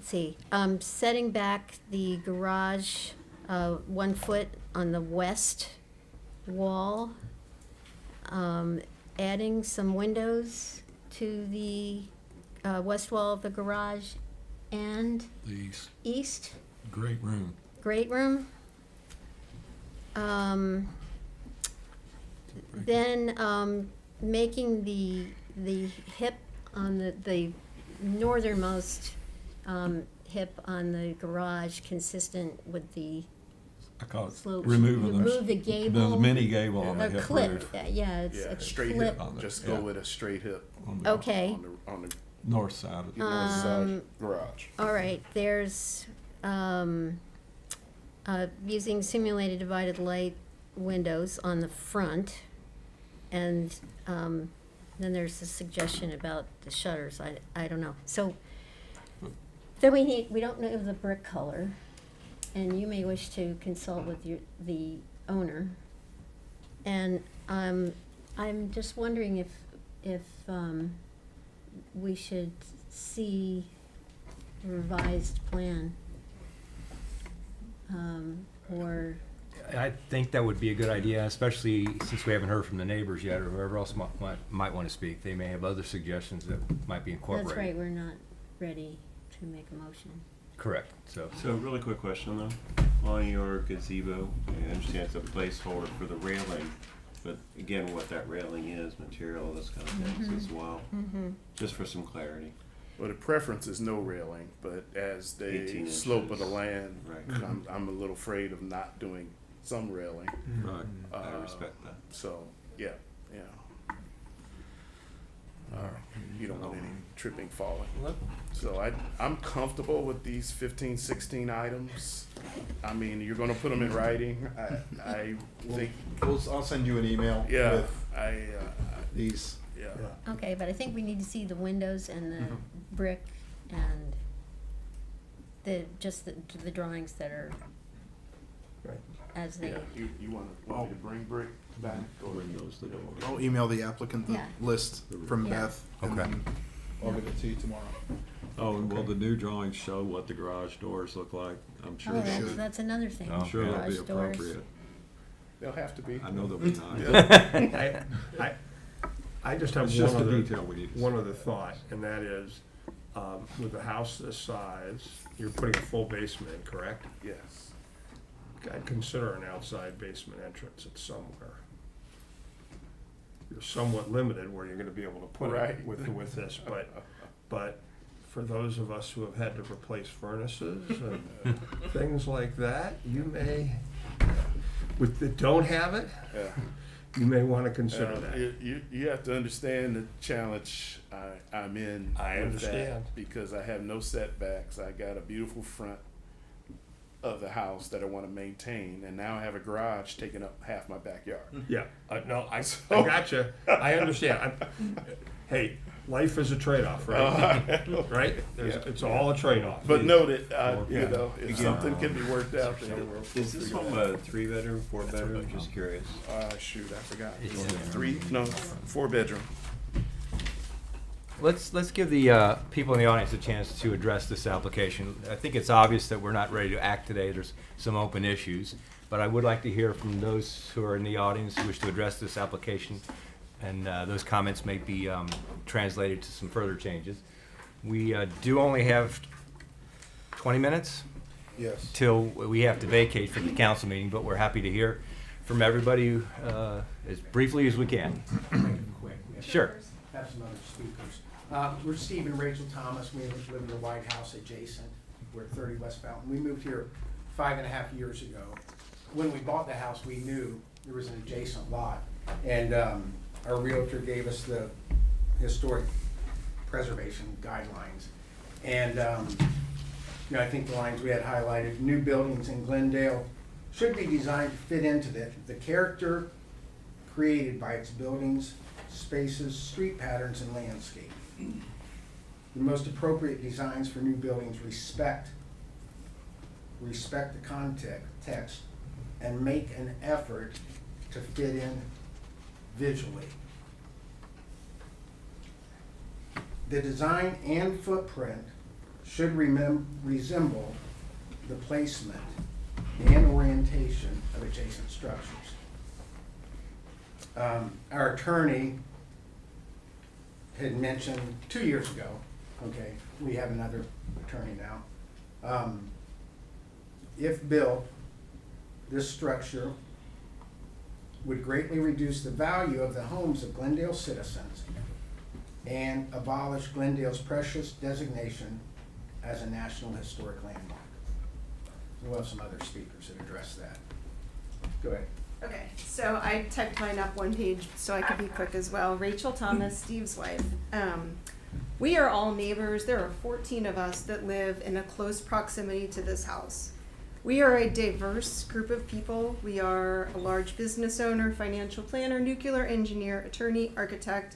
Speaker 8: see, setting back the garage 1 foot on the west wall. Adding some windows to the west wall of the garage and
Speaker 4: The
Speaker 8: east
Speaker 4: great room.
Speaker 8: great room. Then making the hip on the northernmost hip on the garage consistent with the
Speaker 4: I call it
Speaker 8: slopes.
Speaker 4: removing
Speaker 8: Remove the gable.
Speaker 4: the mini gable on the
Speaker 8: Or
Speaker 4: hip
Speaker 8: clip,
Speaker 4: roof.
Speaker 8: yeah, it's
Speaker 14: Yeah,
Speaker 8: a
Speaker 14: straight
Speaker 8: clip.
Speaker 14: hip,
Speaker 4: On the-
Speaker 14: just go
Speaker 4: yeah.
Speaker 14: with a straight hip
Speaker 4: On the
Speaker 8: Okay.
Speaker 14: on the
Speaker 4: north side of the
Speaker 14: north side garage.
Speaker 8: All right, there's, using simulated divided light windows on the front. And, then there's a suggestion about the shutters, I don't know. So, then we don't know the brick color, and you may wish to consult with the owner. And, I'm just wondering if we should see a revised plan. Or,
Speaker 1: I think that would be a good idea, especially since we haven't heard from the neighbors yet, or whoever else might want to speak. They may have other suggestions that might be incorporated.
Speaker 8: that's right, we're not ready to make a motion.
Speaker 1: Correct, so.
Speaker 7: So really quick question though, on your gazebo, I understand it's a placeholder for the railing, but again, what that railing is, material, those kind of things as well, just for some clarity.
Speaker 14: Well, the preference is no railing, but as
Speaker 7: 18
Speaker 14: the slope of the
Speaker 7: inches.
Speaker 14: land,
Speaker 7: Right.
Speaker 14: I'm a little afraid of not doing some railing.
Speaker 4: Right.
Speaker 7: I respect that.
Speaker 14: So, yeah. You don't want any tripping, falling. So I'm comfortable with these 15, 16 items. I mean, you're gonna put them in writing. I think,
Speaker 3: I'll send you an email
Speaker 14: yeah,
Speaker 3: with these.
Speaker 14: yeah.
Speaker 8: Okay, but I think we need to see the windows and the brick and the drawings that are
Speaker 6: Right.
Speaker 8: as they,
Speaker 14: Yeah, you want me to bring brick back? or-
Speaker 4: Bring those to the door.
Speaker 3: I'll email the applicant the
Speaker 8: Yeah.
Speaker 3: list from
Speaker 8: Yeah.
Speaker 3: Beth. And
Speaker 1: Okay.
Speaker 3: then I'll give it to you tomorrow.
Speaker 4: Oh, and will the new drawings show what the garage doors look like? I'm sure
Speaker 8: oh,
Speaker 4: they
Speaker 8: that's,
Speaker 4: should.
Speaker 8: that's another thing.
Speaker 1: Oh,
Speaker 4: I'm sure they'll be
Speaker 8: Garage doors.
Speaker 4: appropriate.
Speaker 14: They'll have to be.
Speaker 4: I know they'll be nice.
Speaker 6: I just have
Speaker 4: It's just
Speaker 6: one
Speaker 4: the
Speaker 6: other,
Speaker 4: detail we need to
Speaker 6: one
Speaker 4: see.
Speaker 6: other thought, and that is, with a house this size, you're putting a full basement in, correct?
Speaker 14: Yes.
Speaker 6: I'd consider an outside basement entrance at somewhere. You're somewhat limited where you're gonna be able to put it
Speaker 14: Right.
Speaker 6: with this, but for those of us who have had to replace furnaces and things like that, you may, that don't have it,
Speaker 14: Yeah.
Speaker 6: you may wanna consider that.
Speaker 14: You have to understand the challenge I'm in.
Speaker 6: I
Speaker 14: with that,
Speaker 6: understand.
Speaker 14: because I have no setbacks. I got a beautiful front of the house that I want to maintain, and now I have a garage taking up half my backyard.
Speaker 6: Yeah, no, I gotcha, I understand. Hey, life is a trade-off, right? Right? It's all a trade-off.
Speaker 14: But know that,
Speaker 6: Yeah.
Speaker 14: you know, if something can be worked out, then we'll
Speaker 7: Is this
Speaker 14: figure it
Speaker 7: home
Speaker 14: out.
Speaker 7: a 3-bedroom, 4-bedroom? Just curious.
Speaker 14: Shoot, I forgot.
Speaker 1: It's-
Speaker 14: 4 bedroom.
Speaker 1: Let's give the people in the audience a chance to address this application. I think it's obvious that we're not ready to act today. There's some open issues, but I would like to hear from those who are in the audience who wish to address this application, and those comments may be translated to some further changes. We do only have 20 minutes
Speaker 3: Yes.
Speaker 1: till we have to vacate for the council meeting, but we're happy to hear from everybody as briefly as we can.
Speaker 2: Quick. We
Speaker 1: Sure.
Speaker 2: have some other speakers. We're Steve and Rachel Thomas. We live in the White House adjacent. We're at 30 West Fountain. We moved here 5.5 years ago. When we bought the house, we knew there was an adjacent lot. And our realtor gave us the historic preservation guidelines. And I think the lines we had highlighted, new buildings in Glendale should be designed to fit into the character created by its buildings, spaces, street patterns, and landscape. The most appropriate designs for new buildings respect the context, and make an effort to fit in visually. The design and footprint should resemble the placement and orientation of adjacent structures. Our attorney had mentioned 2 years ago, okay, we have another attorney now. If built, this structure would greatly reduce the value of the homes of Glendale citizens and abolish Glendale's precious designation as a National Historic Landmark. We'll have some other speakers that address that. Go ahead.
Speaker 15: Okay, so I typed mine up one page so I could be quick as well. Rachel Thomas, Steve's wife. We are all neighbors. There are 14 of us that live in a close proximity to this house. We are a diverse group of people. We are a large business owner, financial planner, nuclear engineer, attorney, architect,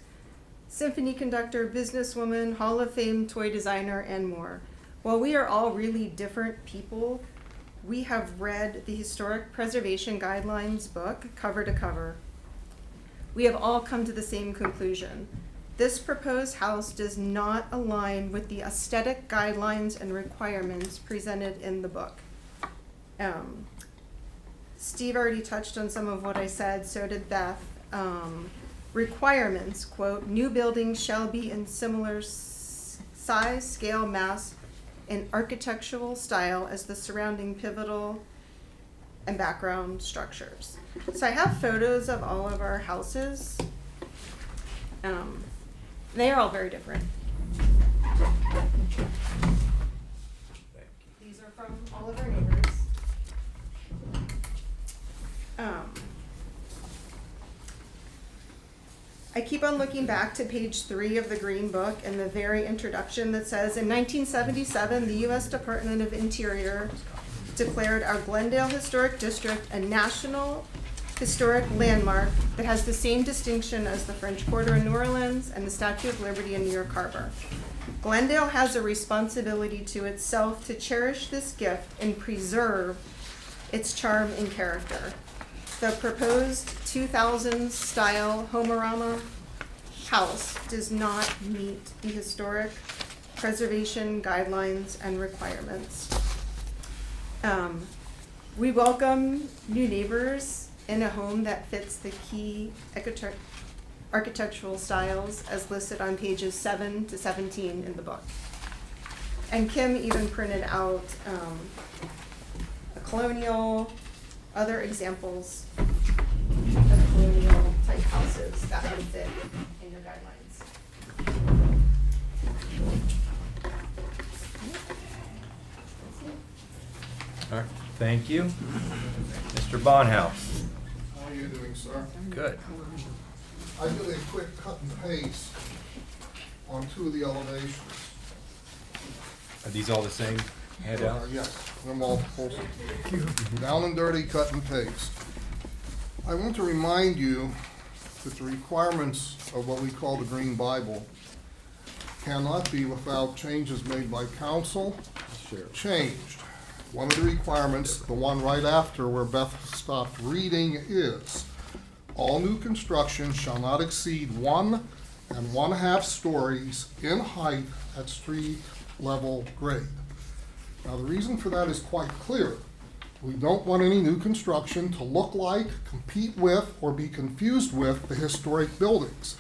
Speaker 15: symphony conductor, businesswoman, Hall of Fame toy designer, and more. While we are all really different people, we have read the Historic Preservation Guidelines book cover to cover. We have all come to the same conclusion. This proposed house does not align with the aesthetic guidelines and requirements presented in the book. Steve already touched on some of what I said, so did Beth. Requirements, quote, new buildings shall be in similar size, scale, mass, and architectural style as the surrounding pivotal and background structures. So I have photos of all of our houses. They are all very different. These are from all of our neighbors. I keep on looking back to page 3 of the Green Book and the very introduction that says, in 1977, the U.S. Department of Interior declared our Glendale Historic District a National Historic Landmark that has the same distinction as the French Quarter in New Orleans and the Statue of Liberty in New York Harbor. Glendale has a responsibility to itself to cherish this gift and preserve its charm and character. The proposed 2000s style Homerama house does not meet the historic preservation guidelines and requirements. We welcome new neighbors in a home that fits the key architectural styles as listed on pages 7 to 17 in the book. And Kim even printed out a colonial, other examples of colonial type houses that would fit in your guidelines.
Speaker 1: All right, thank you. Mr. Bonhouse.
Speaker 16: How are you doing, sir?
Speaker 1: Good.
Speaker 16: I did a quick cut and paste on 2 of the elevations.
Speaker 1: Are these all the same handouts?
Speaker 16: Yes, they're multiples. Down and dirty, cut and paste. I want to remind you that the requirements of what we call the Green Bible cannot be without changes made by council. Changed. One of the requirements, the one right after where Beth stopped reading, is all new construction shall not exceed 1 and 1/2 stories in height at street level grade. Now, the reason for that is quite clear. We don't want any new construction to look like, compete with, or be confused with the historic buildings.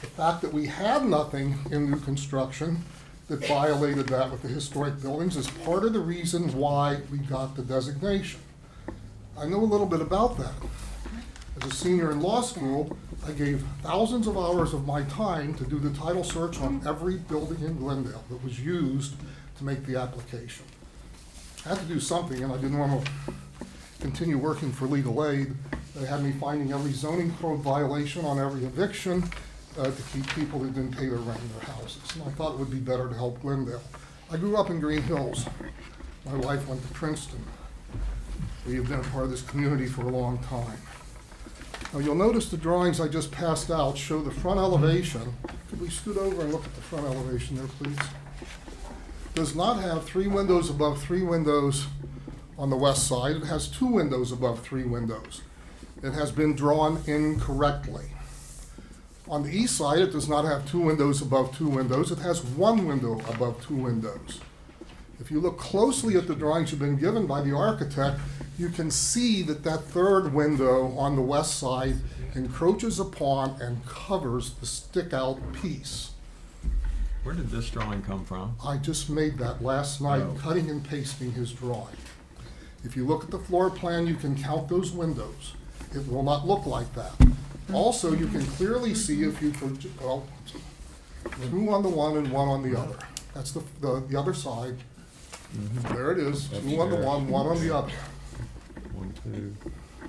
Speaker 16: The fact that we had nothing in new construction that violated that with the historic buildings is part of the reason why we got the designation. I know a little bit about that. As a senior in law school, I gave thousands of hours of my time to do the title search on every building in Glendale that was used to make the application. I had to do something, and I didn't want to continue working for legal aid. They had me finding every zoning code violation on every eviction to keep people that didn't pay their rent in their houses. And I thought it would be better to help Glendale. I grew up in Green Hills. My wife went to Princeton. We have been a part of this community for a long time. Now, you'll notice the drawings I just passed out show the front elevation. Could we scoot over and look at the front elevation there, please? Does not have 3 windows above 3 windows on the west side. It has 2 windows above 3 windows. It has been drawn incorrectly. On the east side, it does not have 2 windows above 2 windows. It has 1 window above 2 windows. If you look closely at the drawings you've been given by the architect, you can see that that 3rd window on the west side encroaches upon and covers the stick-out piece.
Speaker 4: Where did this drawing come from?
Speaker 16: I just made that last night, cutting and pasting his drawing. If you look at the floor plan, you can count those windows. It will not look like that. Also, you can clearly see if you put, well, 2 on the one and 1 on the other. That's the other side. There it is, 2 on the one, 1 on the other.
Speaker 4: 1, 2,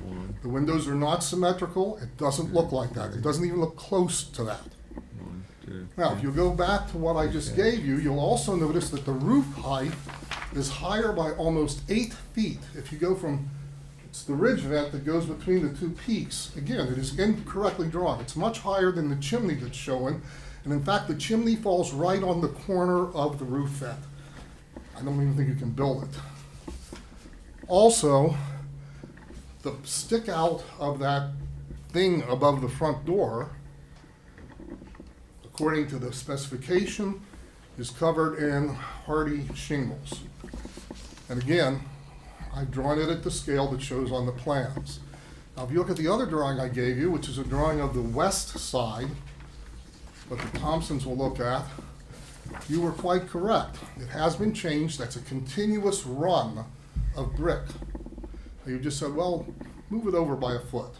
Speaker 4: 1.
Speaker 16: The windows are not symmetrical. It doesn't look like that. It doesn't even look close to that.
Speaker 4: 1, 2.
Speaker 16: Now, if you go back to what I just gave you, you'll also notice that the roof height is higher by almost 8 feet. If you go from, it's the ridge vent that goes between the 2 peaks. Again, it is incorrectly drawn. It's much higher than the chimney that's showing. And in fact, the chimney falls right on the corner of the roof vent. I don't even think you can build it. Also, the stick out of that thing above the front door, according to the specification, is covered in hardy shingles. And again, I've drawn it at the scale that shows on the plans. Now, if you look at the other drawing I gave you, which is a drawing of the west side, what the Thompsons will look at, you were quite correct. It has been changed. That's a continuous run of brick. You just said, well, move it over by a foot.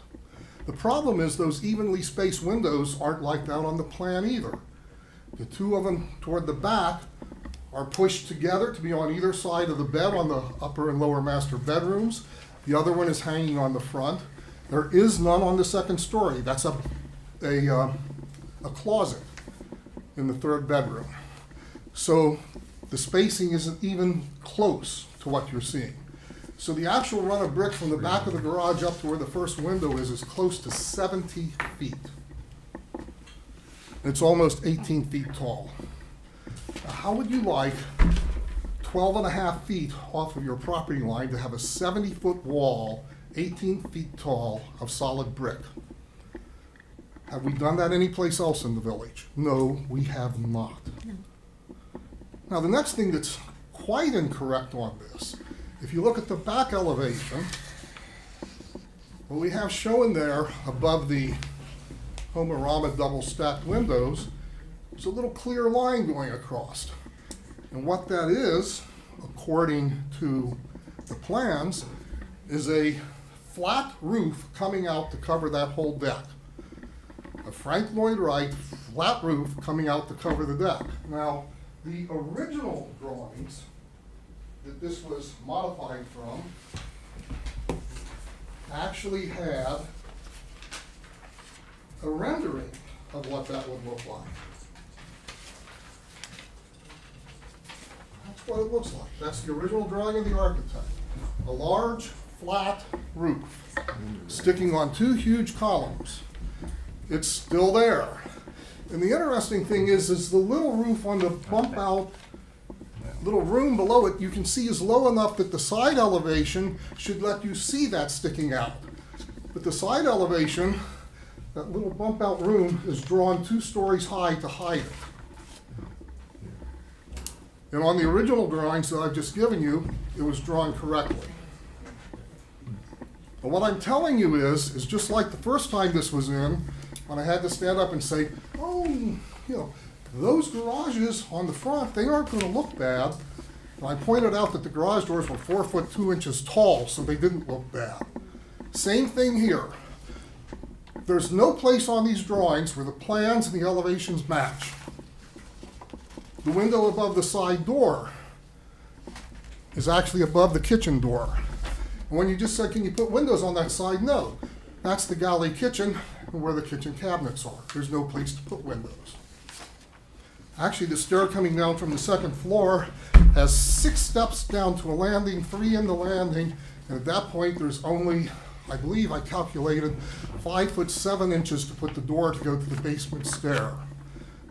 Speaker 16: The problem is those evenly spaced windows aren't like that on the plan either. The 2 of them toward the back are pushed together to be on either side of the bed on the upper and lower master bedrooms. The other one is hanging on the front. There is none on the 2nd story. That's a closet in the 3rd bedroom. So the spacing isn't even close to what you're seeing. So the actual run of brick from the back of the garage up to where the first window is close to 70 feet. It's almost 18 feet tall. Now, how would you like 12.5 feet off of your property line to have a 70-foot wall, 18 feet tall, of solid brick? Have we done that anyplace else in the village? No, we have not.
Speaker 8: No.
Speaker 16: Now, the next thing that's quite incorrect on this, if you look at the back elevation, what we have shown there above the Homerama double-stacked windows is a little clear line going across. And what that is, according to the plans, is a flat roof coming out to cover that whole deck. A Frank Lloyd Wright flat roof coming out to cover the deck. Now, the original drawings that this was modified from actually had a rendering of what that would look like. That's what it looks like. That's the original drawing of the architect. A large, flat roof sticking on 2 huge columns. It's still there. And the interesting thing is the little roof on the bump out, little room below it, you can see is low enough that the side elevation should let you see that sticking out. But the side elevation, that little bump out room is drawn 2 stories high to hide it. And on the original drawings that I've just given you, it was drawn correctly. But what I'm telling you is just like the first time this was in, when I had to stand up and say, oh, you know, those garages on the front, they aren't going to look bad. And I pointed out that the garage doors were 4 foot 2 inches tall, so they didn't look bad. Same thing here. There's no place on these drawings where the plans and the elevations match. The window above the side door is actually above the kitchen door. And when you just said, can you put windows on that side? No. That's the galley kitchen and where the kitchen cabinets are. There's no place to put windows. Actually, the stair coming down from the 2nd floor has 6 steps down to a landing, 3 in the landing, and at that point there's only, I believe I calculated, 5 foot 7 inches to put the door to go to the basement stair.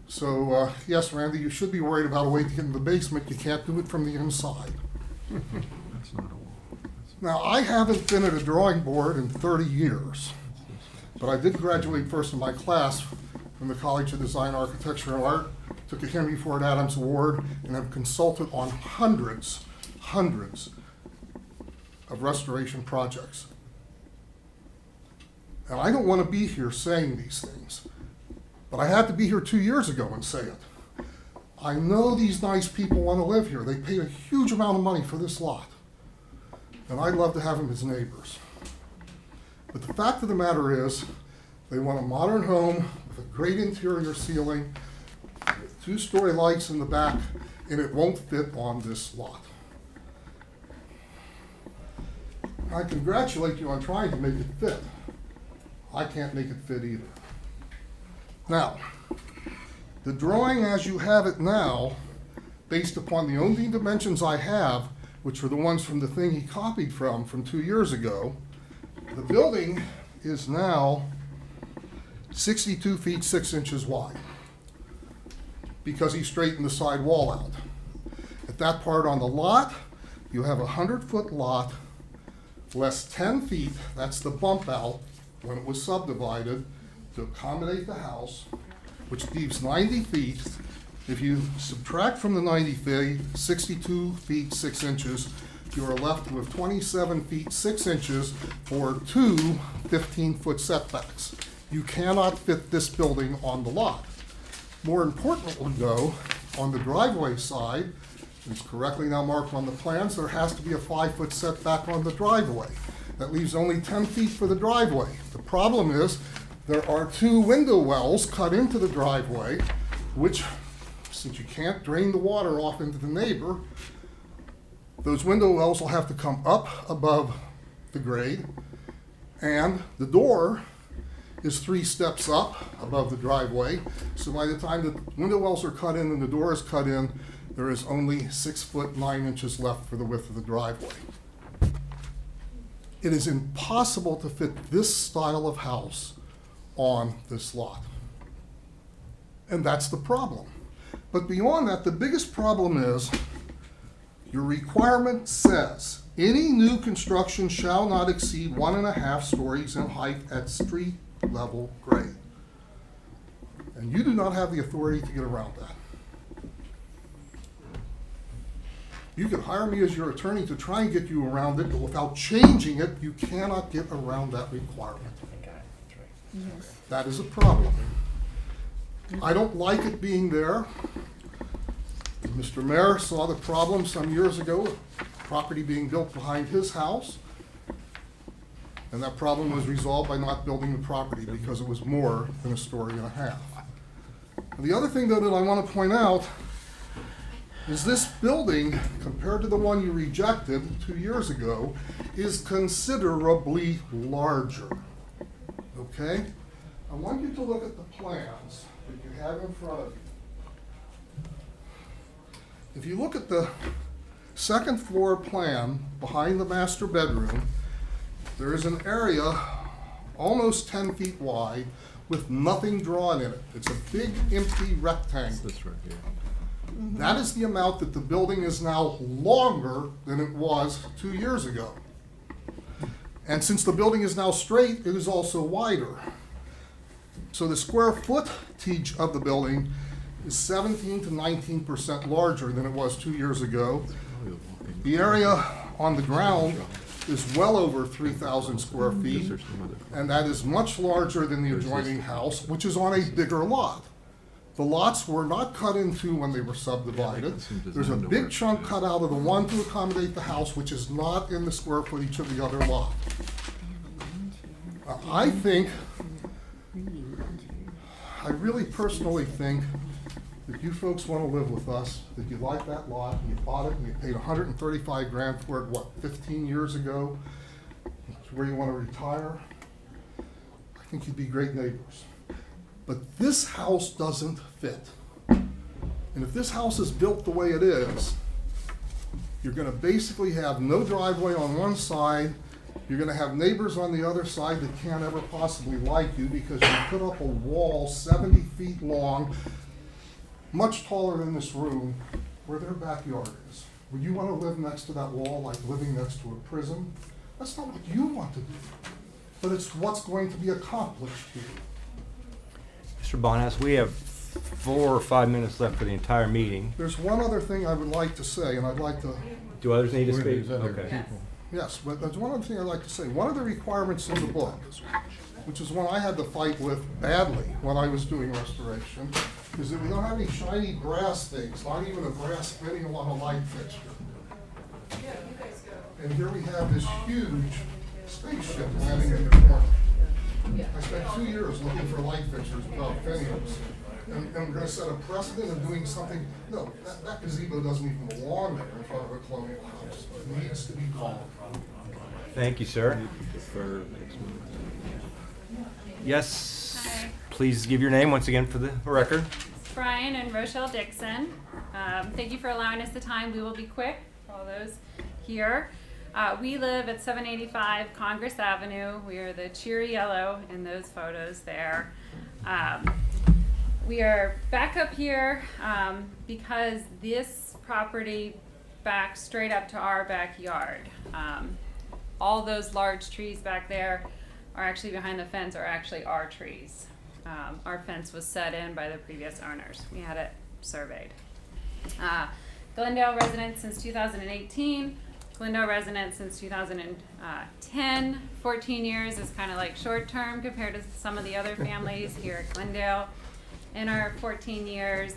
Speaker 16: So yes, Randy, you should be worried about a way to get in the basement. You can't do it from the inside.
Speaker 4: That's not a wall.
Speaker 16: Now, I haven't been at a drawing board in 30 years, but I did graduate first in my class from the College of Design, Architecture, and Art, took a Henry Ford Adams Award, and have consulted on hundreds of restoration projects. And I don't want to be here saying these things, but I had to be here 2 years ago and say it. I know these nice people want to live here. They paid a huge amount of money for this lot, and I'd love to have them as neighbors. But the fact of the matter is, they want a modern home with a great interior ceiling, with 2-story lights in the back, and it won't fit on this lot. I congratulate you on trying to make it fit. I can't make it fit either. Now, the drawing as you have it now, based upon the only dimensions I have, which were the ones from the thing he copied from 2 years ago, the building is now 62 feet 6 inches wide because he straightened the side wall out. At that part on the lot, you have a 100-foot lot, less 10 feet, that's the bump out when it was subdivided to accommodate the house, which leaves 90 feet. If you subtract from the 90 feet, 62 feet 6 inches, you are left with 27 feet 6 inches for 2 15-foot setbacks. You cannot fit this building on the lot. More importantly, though, on the driveway side, it's correctly now marked on the plans, there has to be a 5-foot setback on the driveway. That leaves only 10 feet for the driveway. The problem is there are 2 window wells cut into the driveway, which, since you can't drain the water off into the neighbor, those window wells will have to come up above the grade, and the door is 3 steps up above the driveway. So by the time the window wells are cut in and the door is cut in, there is only 6 foot 9 inches left for the width of the driveway. It is impossible to fit this style of house on this lot. And that's the problem. But beyond that, the biggest problem is your requirement says any new construction shall not exceed 1.5 stories in height at street level grade. And you do not have the authority to get around that. You could hire me as your attorney to try and get you around it, but without changing it, you cannot get around that requirement.
Speaker 8: Yes.
Speaker 16: That is a problem. I don't like it being there. Mr. Mayor saw the problem some years ago, with property being built behind his house. And that problem was resolved by not building the property because it was more than 1.5 stories. And the other thing, though, that I want to point out is this building, compared to the one you rejected 2 years ago, is considerably larger. Okay? I want you to look at the plans that you have in front of you. If you look at the 2nd floor plan behind the master bedroom, there is an area almost 10 feet wide with nothing drawn in it. It's a big empty rectangle.
Speaker 4: This right here.
Speaker 16: That is the amount that the building is now longer than it was 2 years ago. And since the building is now straight, it is also wider. So the square footage of the building is 17 to 19% larger than it was 2 years ago. The area on the ground is well over 3,000 square feet, and that is much larger than the adjoining house, which is on a bigger lot. The lots were not cut into when they were subdivided. There's a big chunk cut out of the one to accommodate the house, which is not in the square footage of the other lot. I really personally think that you folks want to live with us, that you like that lot, and you bought it, and you paid 135 grand for it, what, 15 years ago? It's where you want to retire. I think you'd be great neighbors. But this house doesn't fit. And if this house is built the way it is, you're going to basically have no driveway on one side. You're going to have neighbors on the other side that can't ever possibly like you because you put up a wall 70 feet long, much taller than this room, where their backyard is. Would you want to live next to that wall like living next to a prison? That's not what you want to do, but it's what's going to be accomplished here.
Speaker 1: Mr. Bonas, we have 4 or 5 minutes left for the entire meeting.
Speaker 16: There's one other thing I would like to say, and I'd like to...
Speaker 1: Do others need to speak? Okay.
Speaker 16: Yes, but there's one other thing I'd like to say. One of the requirements in the book, which is one I had to fight with badly when I was doing restoration, is that we don't have any shiny brass things, not even a brass fitting on a light fixture. And here we have this huge spaceship landing in the corner. I spent 2 years looking for light fixtures without fittings. And we're going to set a precedent of doing something. No, that gazebo doesn't even belong there in front of a colonial house. It needs to be gone.
Speaker 1: Thank you, sir. Yes.
Speaker 10: Hi.
Speaker 1: Please give your name once again for the record.
Speaker 10: Brian and Rochelle Dixon. Thank you for allowing us the time. We will be quick for all those here. We live at 785 Congress Avenue. We are the cheery yellow in those photos there. We are back up here because this property backs straight up to our backyard. All those large trees back there are actually behind the fence, are actually our trees. Our fence was set in by the previous owners. We had it surveyed. Glendale resident since 2018. Glendale resident since 2010. 14 years is kind of like short term compared to some of the other families here at Glendale. In our 14 years,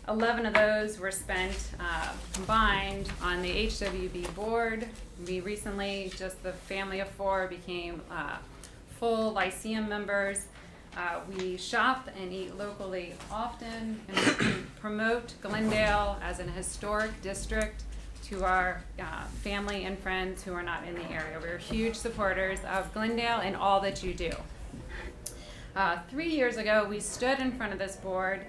Speaker 10: 11 of those were spent combined on the HWB board. We recently, just the family of 4, became full Lyceum members. We shop and eat locally often, and we promote Glendale as an historic district to our family and friends who are not in the area. We're huge supporters of Glendale and all that you do. 3 years ago, we stood in front of this board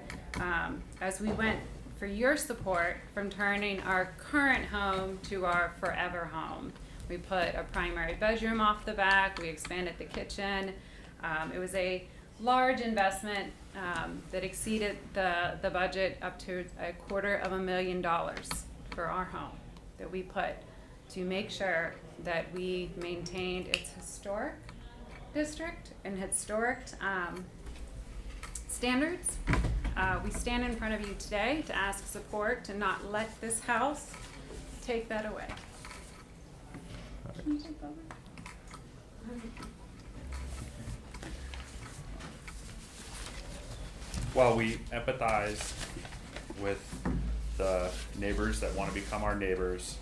Speaker 10: as we went for your support from turning our current home to our forever home. We put a primary bedroom off the back, we expanded the kitchen. It was a large investment that exceeded the budget up to $250,000 for our home that we put to make sure that we maintained its historic district and historic standards. We stand in front of you today to ask support to not let this house take that away. Can you take over?
Speaker 17: While we empathize with the neighbors that want to become our neighbors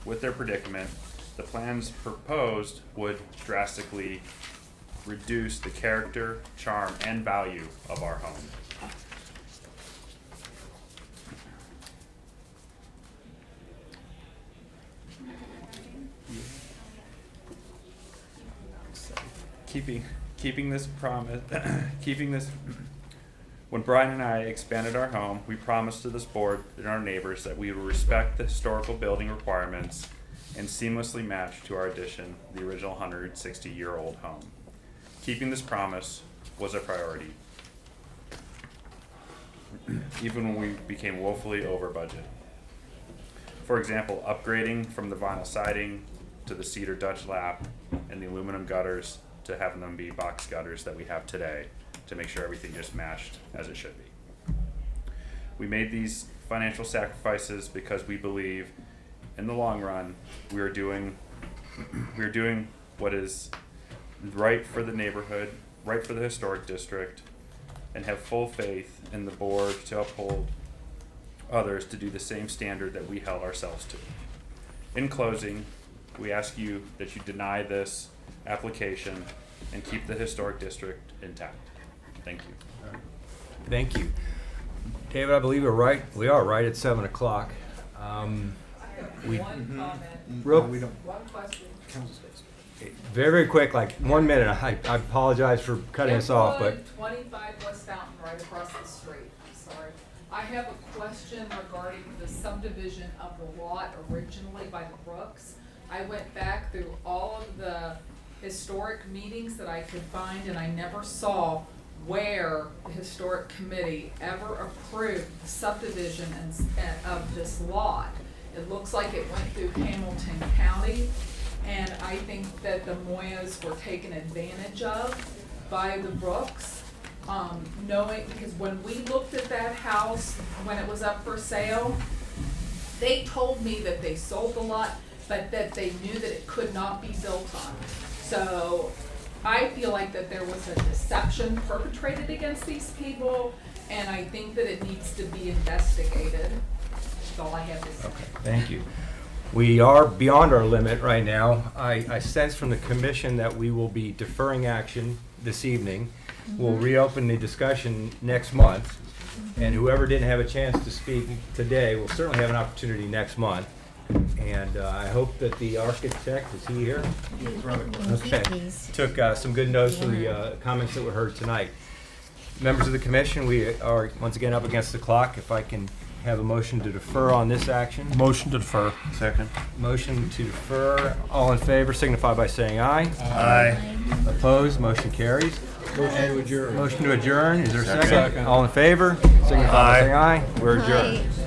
Speaker 17: with their predicament, the plans proposed would drastically reduce the character, charm, and value of our home. Keeping this promise, when Brian and I expanded our home, we promised to this board and our neighbors that we would respect the historical building requirements and seamlessly match to our addition the original 160-year-old home. Keeping this promise was a priority, even when we became woefully over budget. For example, upgrading from the vinyl siding to the cedar Dutch lap and the aluminum gutters to having them be box gutters that we have today to make sure everything just matched as it should be. We made these financial sacrifices because we believe in the long run we are doing what is right for the neighborhood, right for the historic district, and have full faith in the board to uphold others to do the same standard that we held ourselves to. In closing, we ask you that you deny this application and keep the historic district intact. Thank you.
Speaker 1: Thank you. David, I believe we are right at 7 o'clock. We, real,
Speaker 18: One question.
Speaker 1: very, very quick, like 1 minute. I apologize for cutting us off, but
Speaker 18: 25 West Fountain, right across the street. I'm sorry. I have a question regarding the subdivision of the lot originally by the Brooks. I went back through all of the historic meetings that I could find, and I never saw where the historic committee ever approved the subdivision of this lot. It looks like it went through Hamilton County, and I think that the Moyas were taken advantage of by the Brooks. Knowing, because when we looked at that house, when it was up for sale, they told me that they sold the lot, but that they knew that it could not be built on. So I feel like that there was a deception perpetrated against these people, and I think that it needs to be investigated. That's all I have to say.
Speaker 1: okay, thank you. We are beyond our limit right now. I sense from the commission that we will be deferring action this evening. We'll reopen the discussion next month, and whoever didn't have a chance to speak today will certainly have an opportunity next month. And I hope that the architect, is he here? Okay, took some good notes from the comments that were heard tonight. Members of the commission, we are once again up against the clock. If I can have a motion to defer on this action.
Speaker 6: Motion to defer.
Speaker 7: Second.
Speaker 1: Motion to defer. All in favor signify by saying aye.
Speaker 6: Aye.
Speaker 1: Opposed, motion carries.
Speaker 9: Motion to adjourn.
Speaker 1: Motion to adjourn. Is there a second?
Speaker 6: Second.
Speaker 1: All in favor signify by saying aye. We're adjourned.
Speaker 8: Aye.